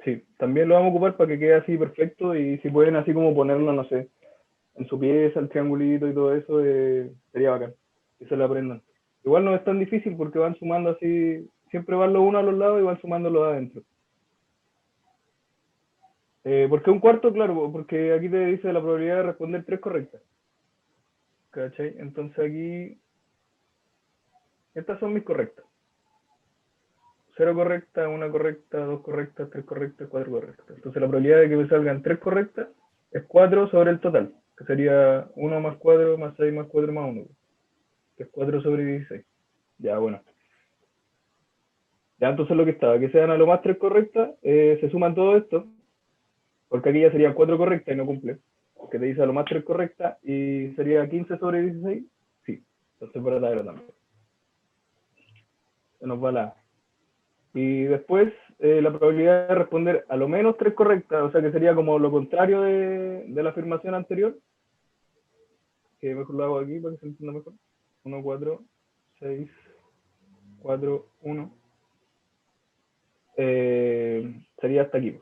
Sí, también lo vamos a ocupar para que quede así perfecto y si pueden así como ponerlo, no sé, en su pieza, el triangulito y todo eso, sería bacán, que se lo aprendan. Igual no es tan difícil porque van sumando así, siempre van los uno a los lados y van sumando los adentro. ¿Por qué un cuarto? Claro, porque aquí te dice la probabilidad de responder 3 correctas. ¿Cachai? Entonces aquí, estas son mis correctas. 0 correcta, 1 correcta, 2 correctas, 3 correctas, 4 correctas. Entonces la probabilidad de que me salgan 3 correctas es 4 sobre el total, que sería 1 más 4 más 6 más 4 más 1, que es 4 sobre 16. Ya, bueno. Ya, entonces lo que estaba, que sean a lo más 3 correctas, se suman todo esto, porque aquí ya serían 4 correctas y no cumple. Porque te dice a lo más 3 correctas y sería 15 sobre 16. Sí, entonces por la también. Se nos va la A. Y después la probabilidad de responder a lo menos 3 correctas, o sea que sería como lo contrario de la afirmación anterior, que mejor lo hago aquí para que se entienda mejor. 1, 4, 6, 4, 1. Sería hasta aquí.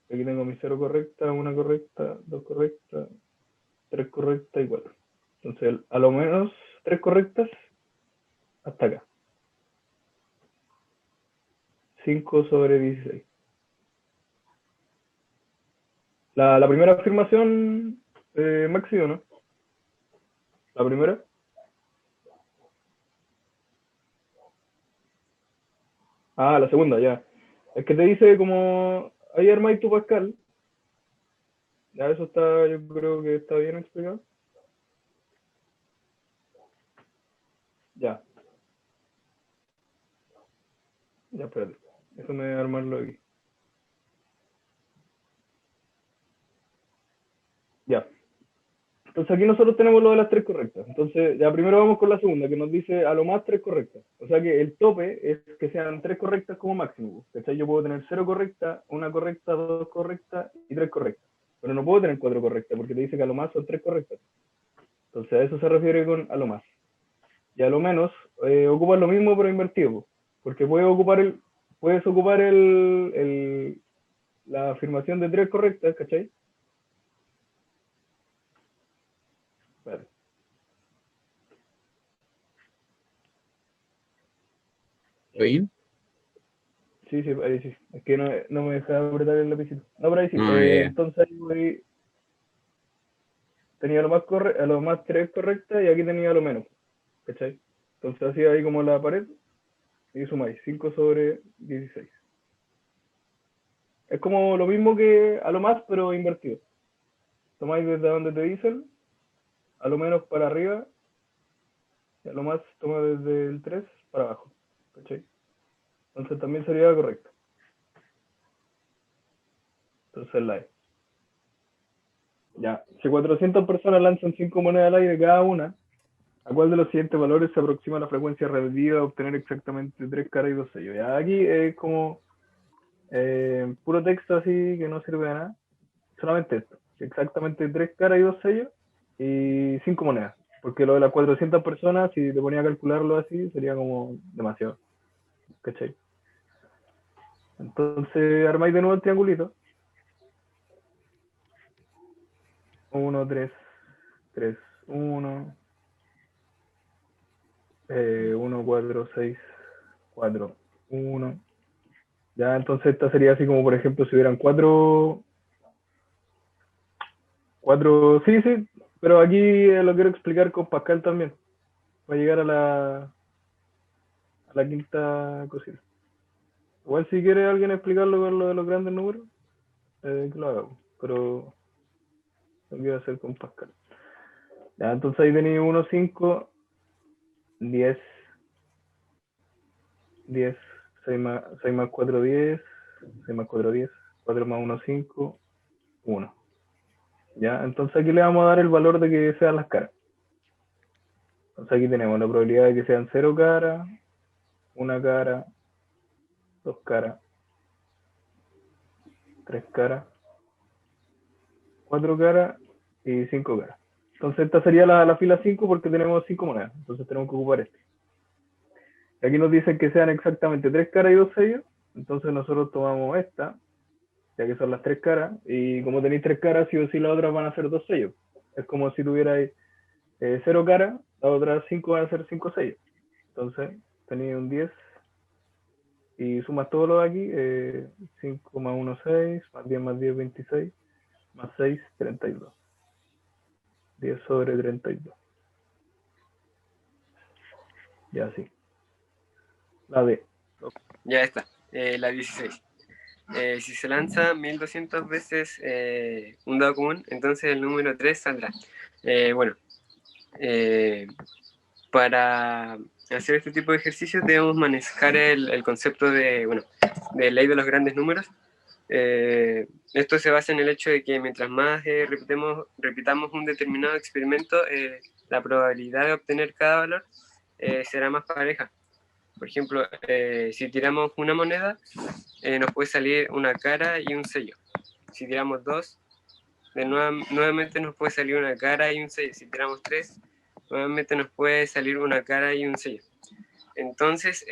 Aquí tengo mi 0 correcta, 1 correcta, 2 correctas, 3 correctas y 4. Entonces, a lo menos 3 correctas hasta acá. 5 sobre 16. La primera afirmación, Maxi, ¿o no? La primera. Ah, la segunda, ya. Es que te dice como, ahí armáis tu Pascal. Ya eso está, yo creo que está bien explicado. Ya. Ya, espérate. Déjame armarlo aquí. Ya. Entonces aquí nosotros tenemos lo de las 3 correctas. Entonces ya primero vamos con la segunda, que nos dice a lo más 3 correctas. O sea que el tope es que sean 3 correctas como máximo. ¿Cachai? Yo puedo tener 0 correcta, 1 correcta, 2 correctas y 3 correctas. Pero no puedo tener 4 correctas porque te dice que a lo más son 3 correctas. Entonces a eso se refiere con a lo más. Y a lo menos ocupas lo mismo pero invertido. Porque puedes ocupar la afirmación de 3 correctas, ¿cachai? Vale. ¿Está bien? Sí, sí, ahí sí. Es que no me deja apretar el lapicito. No, pero ahí sí. Ah, ya. Entonces ahí voy, tenía a lo más 3 correctas y aquí tenía lo menos. ¿Cachai? Entonces hacía ahí como la pared y sumáis 5 sobre 16. Es como lo mismo que a lo más, pero invertido. Tomáis desde donde te dicen, a lo menos para arriba, y a lo más toma desde el 3 para abajo. ¿Cachai? Entonces también sería correcto. Entonces la E. Ya, si 400 personas lanzan 5 monedas al aire cada una, ¿a cuál de los siguientes valores se aproxima la frecuencia repetida de obtener exactamente 3 caras y 2 sellos? Ya, aquí es como puro texto así que no sirve de nada. Solamente esto. Exactamente 3 caras y 2 sellos y 5 monedas. Porque lo de las 400 personas, si te ponía a calcularlo así, sería como demasiado. ¿Cachai? Entonces armáis de nuevo el triangulito. 1, 3, 3, 1, 1, 4, 6, 4, 1. Ya, entonces esta sería así como, por ejemplo, si hubieran 4, sí, sí, pero aquí lo quiero explicar con Pascal también, para llegar a la quinta cosita. Igual si quiere alguien explicarlo con lo de los grandes números, que lo haga, pero lo quiero hacer con Pascal. Ya, entonces ahí tenéis 1, 5, 10, 10, 6 más 4, 10, 6 más 4, 10, 4 más 1, 5, 1. Ya, entonces aquí le vamos a dar el valor de que sean las caras. Entonces aquí tenemos la probabilidad de que sean 0 caras, 1 cara, 2 caras, 3 caras, 4 caras y 5 caras. Entonces esta sería la fila 5 porque tenemos 5 monedas. Entonces tenemos que ocupar este. Y aquí nos dicen que sean exactamente 3 caras y 2 sellos. Entonces nosotros tomamos esta, ya que son las 3 caras. Y como tenéis 3 caras, sí o sí las otras van a ser 2 sellos. Es como si tuvierais 0 caras, las otras 5 van a ser 5 sellos. Entonces tenéis un 10 y sumas todo lo de aquí, 5 más 1, 6, más 10, 26, más 6, 32. 10 sobre 32. Ya, sí. La D. Ya está, la 16. Si se lanza 1200 veces un dado común, entonces el número 3 saldrá. Bueno, para hacer este tipo de ejercicios debemos manejar el concepto de ley de los grandes números. Esto se basa en el hecho de que mientras más repitamos un determinado experimento, la probabilidad de obtener cada valor será más pareja. Por ejemplo, si tiramos una moneda, nos puede salir una cara y un sello. Si tiramos dos, nuevamente nos puede salir una cara y un sello. Si tiramos tres, nuevamente nos puede salir una cara y un sello. Entonces,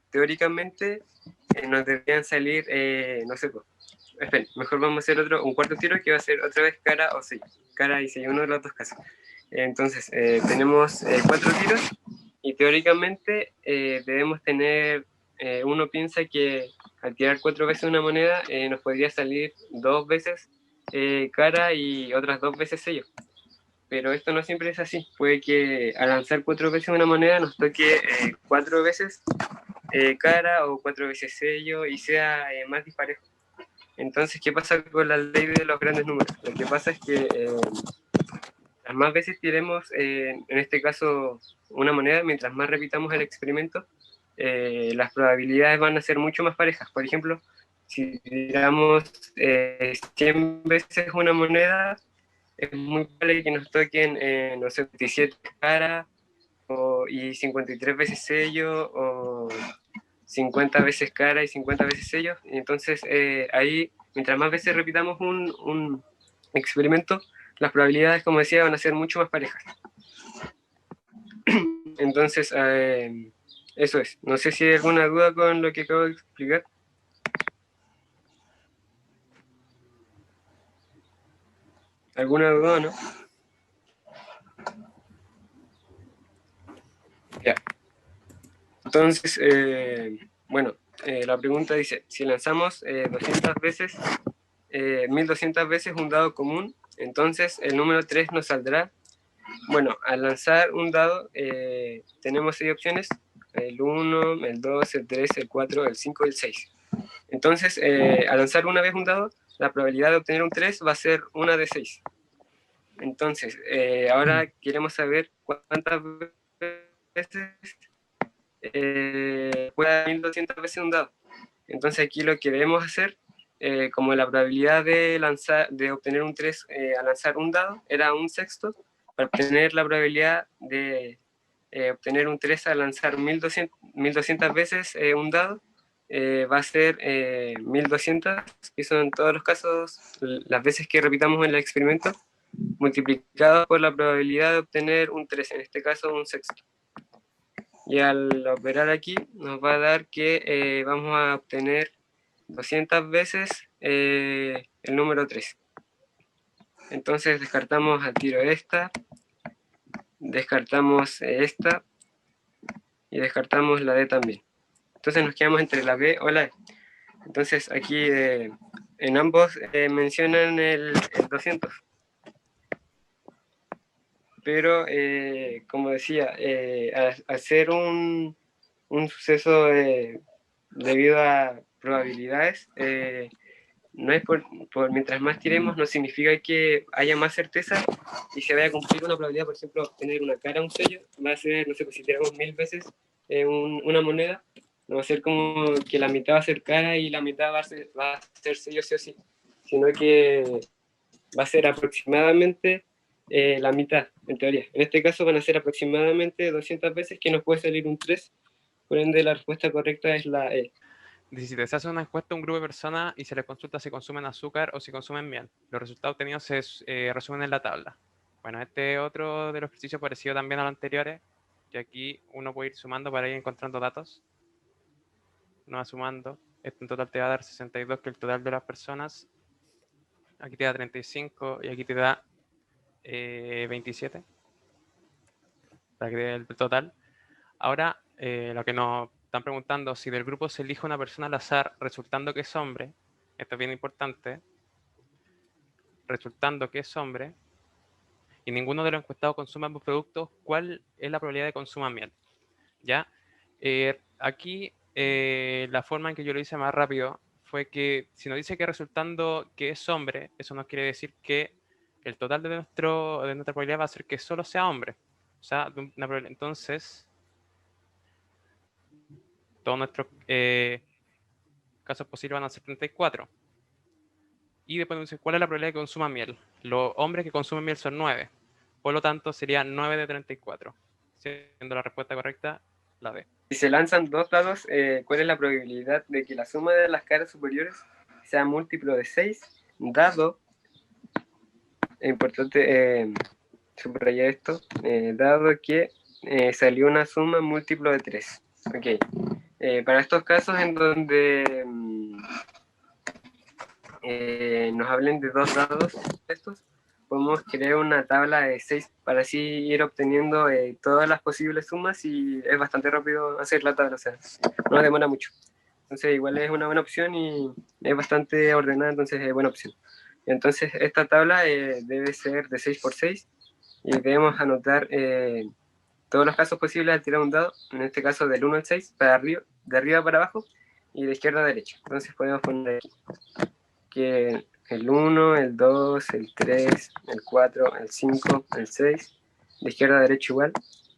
teóricamente, nos deberían salir, no sé, esperen, mejor vamos a hacer un cuarto tiro que va a ser otra vez cara o sello. Cara y sello, uno de los dos casos. Entonces, tenemos 4 tiros y teóricamente debemos tener, uno piensa que al tirar 4 veces una moneda nos podría salir 2 veces cara y otras 2 veces sello. Pero esto no siempre es así. Puede que al lanzar 4 veces una moneda nos toque 4 veces cara o 4 veces sello y sea más disparejo. Entonces, ¿qué pasa con la ley de los grandes números? Lo que pasa es que las más veces tiremos, en este caso, una moneda, mientras más repitamos el experimento, las probabilidades van a ser mucho más parejas. Por ejemplo, si tiramos 100 veces una moneda, es muy probable que nos toquen, no sé, 27 cara y 53 veces sello, o 50 veces cara y 50 veces sello. Entonces, ahí, mientras más veces repitamos un experimento, las probabilidades, como decía, van a ser mucho más parejas. Entonces, eso es. No sé si hay alguna duda con lo que acabo de explicar. ¿Alguna duda, no? Ya. Entonces, bueno, la pregunta dice, si lanzamos 200 veces, 1200 veces un dado común, entonces el número 3 nos saldrá. Bueno, al lanzar un dado tenemos 6 opciones, el 1, el 2, el 3, el 4, el 5 y el 6. Entonces, al lanzar una vez un dado, la probabilidad de obtener un 3 va a ser 1 de 6. Entonces, ahora queremos saber cuántas veces puede dar 1200 veces un dado. Entonces aquí lo que debemos hacer, como la probabilidad de obtener un 3 al lanzar un dado era un sexto, para obtener la probabilidad de obtener un 3 al lanzar 1200 veces un dado, va a ser 1200, que son en todos los casos las veces que repitamos en el experimento, multiplicado por la probabilidad de obtener un 3, en este caso un sexto. Y al operar aquí nos va a dar que vamos a obtener 200 veces el número 3. Entonces descartamos al tiro esta, descartamos esta y descartamos la D también. Entonces nos quedamos entre la B o la E. Entonces aquí en ambos mencionan el 200. Pero como decía, al ser un suceso debido a probabilidades, no es mientras más tiremos, no significa que haya más certeza y se vaya a cumplir una probabilidad. Por ejemplo, obtener una cara, un sello, va a ser, no sé, pues si tiramos 1000 veces una moneda, no va a ser como que la mitad va a ser cara y la mitad va a ser sello sí o sí, sino que va a ser aproximadamente la mitad, en teoría. En este caso van a ser aproximadamente 200 veces, que nos puede salir un 3, por ende la respuesta correcta es la E. Dice, si te hace una encuesta a un grupo de personas y se les consulta si consumen azúcar o si consumen miel, los resultados obtenidos se resumen en la tabla. Bueno, este es otro de los ejercicios parecido también a los anteriores, que aquí uno puede ir sumando para ir encontrando datos. Uno va sumando, esto en total te va a dar 62, que es el total de las personas. Aquí te da 35 y aquí te da 27, para que te dé el total. Ahora, lo que nos están preguntando, si del grupo se elige una persona al azar resultando que es hombre, esto es bien importante, resultando que es hombre, y ninguno de los encuestados consume ambos productos, ¿cuál es la probabilidad de que consuma miel? ¿Ya? Aquí, la forma en que yo lo hice más rápido fue que, si nos dice que resultando que es hombre, eso nos quiere decir que el total de nuestra probabilidad va a ser que solo sea hombre. O sea, entonces, todos nuestros casos posibles van a ser 34. Y después nos dice, ¿cuál es la probabilidad de que consuma miel? Los hombres que consumen miel son 9. Por lo tanto, sería 9 de 34. Siendo la respuesta correcta, la D. Si se lanzan dos dados, ¿cuál es la probabilidad de que la suma de las caras superiores sea múltiplo de 6? Dado, es importante subrayar esto, dado que salió una suma múltiplo de 3. Ok. Para estos casos en donde nos hablen de dos dados estos, podemos crear una tabla de 6 para así ir obteniendo todas las posibles sumas y es bastante rápido hacer la tabla, o sea, no demora mucho. Entonces igual es una buena opción y es bastante ordenada, entonces es buena opción. Entonces esta tabla debe ser de 6 por 6 y debemos anotar todos los casos posibles al tirar un dado, en este caso del 1 al 6, para arriba, de arriba para abajo y de izquierda a derecha. Entonces podemos poner aquí que el 1, el 2, el 3, el 4, el 5, el 6, de izquierda a derecha igual,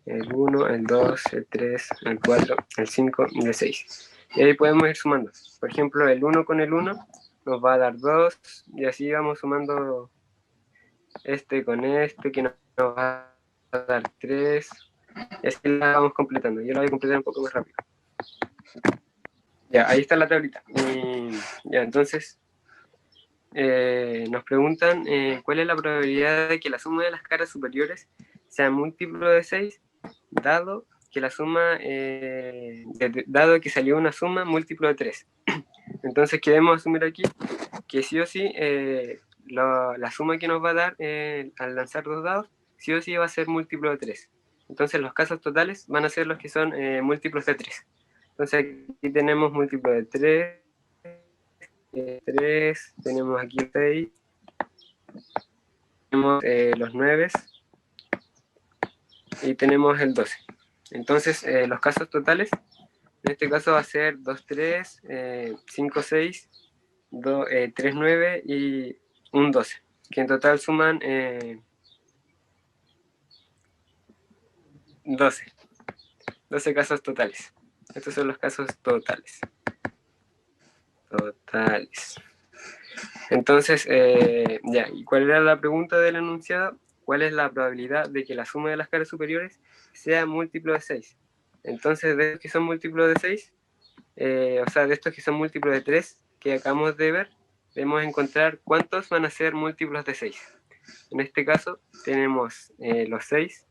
el 1, el 2, el 3, el 4, el 5 y el 6. Y ahí podemos ir sumando. Por ejemplo, el 1 con el 1 nos va a dar 2 y así vamos sumando este con este que nos va a dar 3 y así la vamos completando. Yo la voy a completar un poco más rápido. Ya, ahí está la tablita. Y ya, entonces nos preguntan cuál es la probabilidad de que la suma de las caras superiores sea múltiplo de 6, dado que la suma, dado que salió una suma múltiplo de 3. Entonces queremos asumir aquí que sí o sí la suma que nos va a dar al lanzar dos dados, sí o sí va a ser múltiplo de 3. Entonces los casos totales van a ser los que son múltiplos de 3. Entonces aquí tenemos múltiplo de 3, 3, tenemos aquí 6, tenemos los 9 y tenemos el 12. Entonces los casos totales, en este caso va a ser 2, 3, 5, 6, 3, 9 y un 12, que en total suman 12 casos totales. Estos son los casos totales. Entonces, ya, ¿y cuál era la pregunta del enunciado? ¿Cuál es la probabilidad de que la suma de las caras superiores sea múltiplo de 6? Entonces, de estos que son múltiplos de 6, o sea, de estos que son múltiplos de 3, que acabamos de ver, debemos encontrar cuántos van a ser múltiplos de 6. En este caso, tenemos los 6,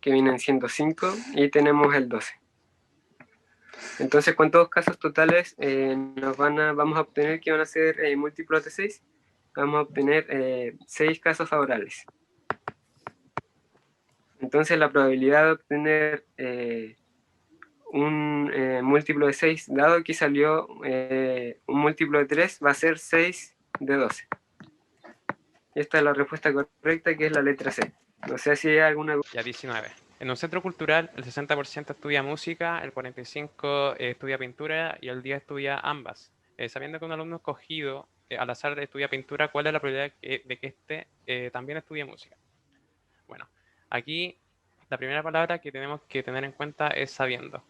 que vienen siendo 5, y tenemos el 12. Entonces, ¿cuántos casos totales vamos a obtener que van a ser múltiplos de 6? Vamos a obtener 6 casos favorables. Entonces, la probabilidad de obtener un múltiplo de 6, dado que salió un múltiplo de 3, va a ser 6 de 12. Esta es la respuesta correcta, que es la letra C. No sé si hay alguna duda. Ya 19. En un centro cultural, el 60% estudia música, el 45% estudia pintura y el 10% estudia ambas. Sabiendo que un alumno escogido al azar estudia pintura, ¿cuál es la probabilidad de que éste también estudie música? Bueno, aquí la primera palabra que tenemos que tener en cuenta es sabiendo.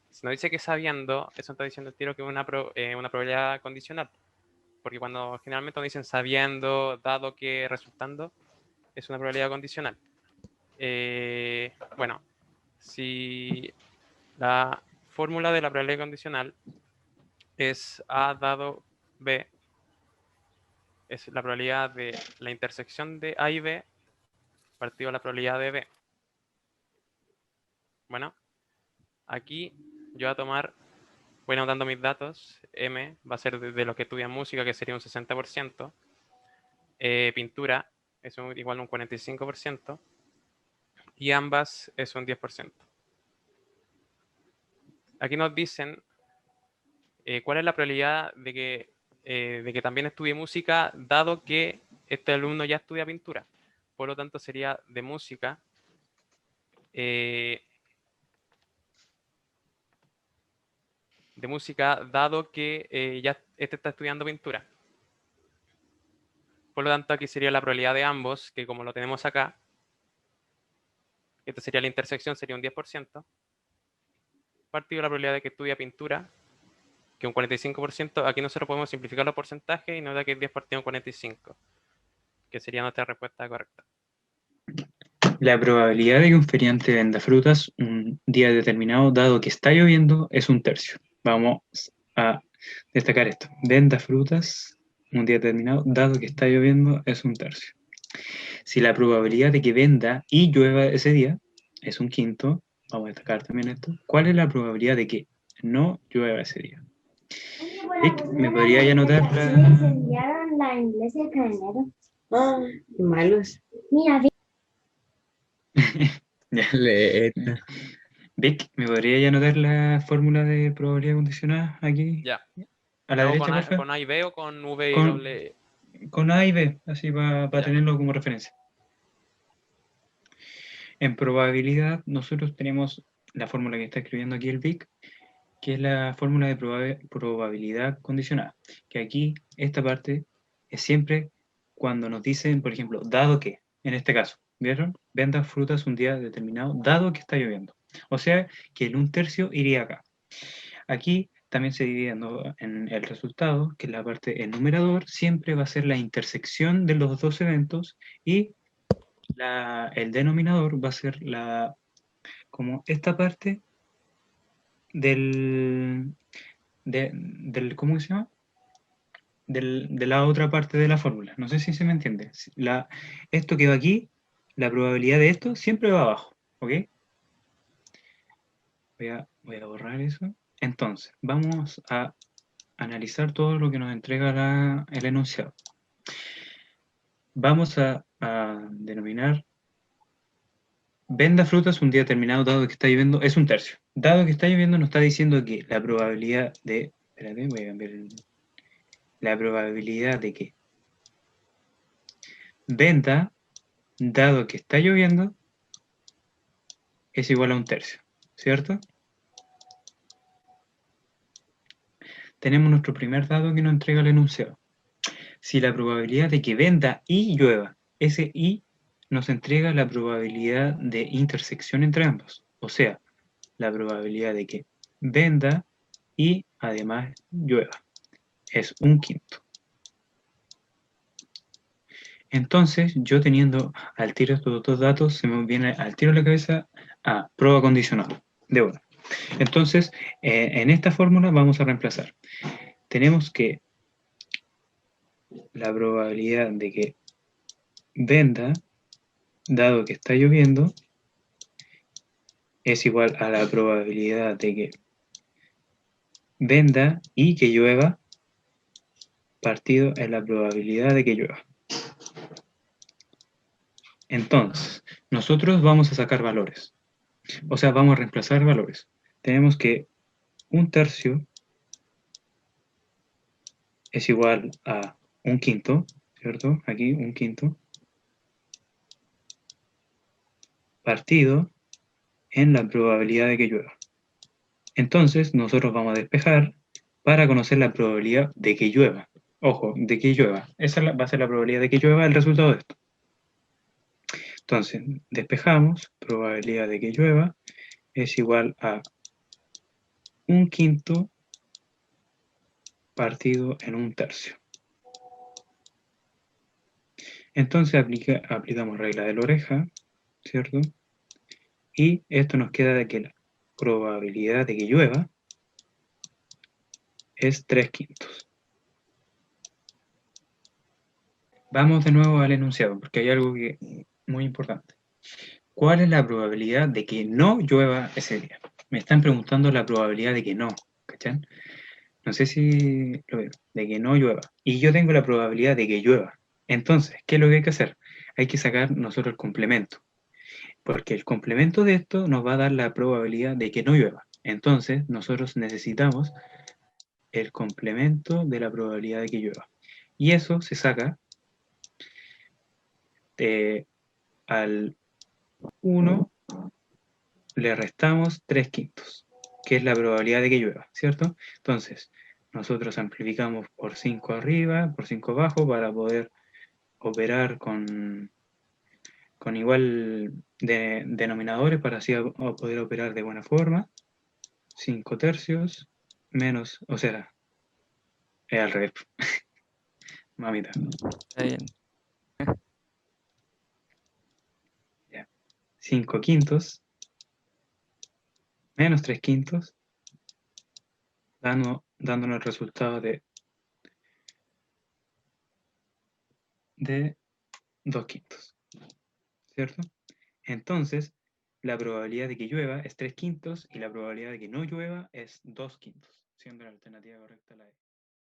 Si nos dice que sabiendo, eso está diciendo el tiro que es una probabilidad condicional. Porque cuando generalmente nos dicen sabiendo, dado que, resultando, es una probabilidad condicional. Bueno, si la fórmula de la probabilidad condicional es A dado B, es la probabilidad de la intersección de A y B partido la probabilidad de B. Bueno, aquí yo voy anotando mis datos. M va a ser de los que estudian música, que sería un 60%. Pintura es igual a un 45%. Y ambas es un 10%. Aquí nos dicen cuál es la probabilidad de que también estudie música, dado que este alumno ya estudia pintura. Por lo tanto, sería de música dado que ya este está estudiando pintura. Por lo tanto, aquí sería la probabilidad de ambos, que como lo tenemos acá, esta sería la intersección, sería un 10%. partido la probabilidad de que estudia pintura, que un 45%, aquí nosotros podemos simplificar los porcentajes y nos da que es 10 partido en 45, que sería nuestra respuesta correcta. La probabilidad de que un feriante venda frutas un día determinado, dado que está lloviendo, es 1/3. Vamos a destacar esto. Venda frutas un día determinado, dado que está lloviendo, es 1/3. Si la probabilidad de que venda y llueva ese día es 1/5, vamos a destacar también esto. ¿Cuál es la probabilidad de que no llueva ese día? Vic, ¿me podría ya anotar la... enviaron la inglesa de canero? Qué malos. Mira, Ya. Vic, ¿me podría ya anotar la fórmula de probabilidad condicionada aquí? Ya. A la ¿Luego derecha, por favor. con A y B o con V y Con- doble E? Con A y B, así para Ya. tenerlo como referencia. En probabilidad, nosotros tenemos la fórmula que está escribiendo aquí el Vic, que es la fórmula de probabilidad condicionada. Que aquí, esta parte, es siempre cuando nos dicen, por ejemplo, dado que, en este caso, ¿vieron? Venda frutas un día determinado, dado que está lloviendo. O sea, que el 1/3 iría acá. Aquí también se divide en el resultado, que la parte, el numerador siempre va a ser la intersección de los dos eventos y el denominador va a ser como esta parte del, ¿cómo se llama? De la otra parte de la fórmula. No sé si se me entiende. Esto que va aquí, la probabilidad de esto siempre va abajo, ¿ok? Voy a borrar eso. Entonces, vamos a analizar todo lo que nos entrega el enunciado. Vamos a denominar venda frutas un día determinado, dado que está lloviendo, es 1/3. Dado que está lloviendo, nos está diciendo que la probabilidad de... Espérate, voy a cambiar la probabilidad de que venda, dado que está lloviendo, es igual a 1/3, ¿cierto? Tenemos nuestro primer dado que nos entrega el enunciado. Si la probabilidad de que venda y llueva, ese y nos entrega la probabilidad de intersección entre ambos. O sea, la probabilidad de que venda y además llueva. Es 1/5. Entonces, yo teniendo al tiro estos dos datos, se me viene al tiro a la cabeza prueba condicional de uno. Entonces, en esta fórmula vamos a reemplazar. Tenemos que la probabilidad de que venda, dado que está lloviendo, es igual a la probabilidad de que venda y que llueva, partido en la probabilidad de que llueva. Entonces, nosotros vamos a sacar valores. O sea, vamos a reemplazar valores. Tenemos que 1/3 es igual a 1/5, ¿cierto? Aquí 1/5, partido en la probabilidad de que llueva. Entonces, nosotros vamos a despejar para conocer la probabilidad de que llueva. Ojo, de que llueva. Esa va a ser la probabilidad de que llueva el resultado de esto. Entonces, despejamos, probabilidad de que llueva es igual a 1/5 partido en 1/3. Entonces aplicamos regla de la oreja, ¿cierto? Y esto nos queda de que la probabilidad de que llueva es 3/5. Vamos de nuevo al enunciado, porque hay algo muy importante. ¿Cuál es la probabilidad de que no llueva ese día? Me están preguntando la probabilidad de que no, ¿cachan? No sé si lo veo, de que no llueva. Y yo tengo la probabilidad de que llueva. Entonces, ¿qué es lo que hay que hacer? Hay que sacar nosotros el complemento. Porque el complemento de esto nos va a dar la probabilidad de que no llueva. Entonces, nosotros necesitamos el complemento de la probabilidad de que llueva. Y eso se saca al 1 le restamos 3/5, que es la probabilidad de que llueva, ¿cierto? Entonces, nosotros amplificamos por 5 arriba, por 5 abajo, para poder operar con igual denominadores, para así poder operar de buena forma. 5 tercios menos, o sea, es al revés. Mamita. Está bien. 5 quintos menos 3 quintos, dándonos el resultado de 2 quintos, ¿cierto? Entonces, la probabilidad de que llueva es 3 quintos y la probabilidad de que no llueva es 2 quintos, siendo la alternativa correcta la E.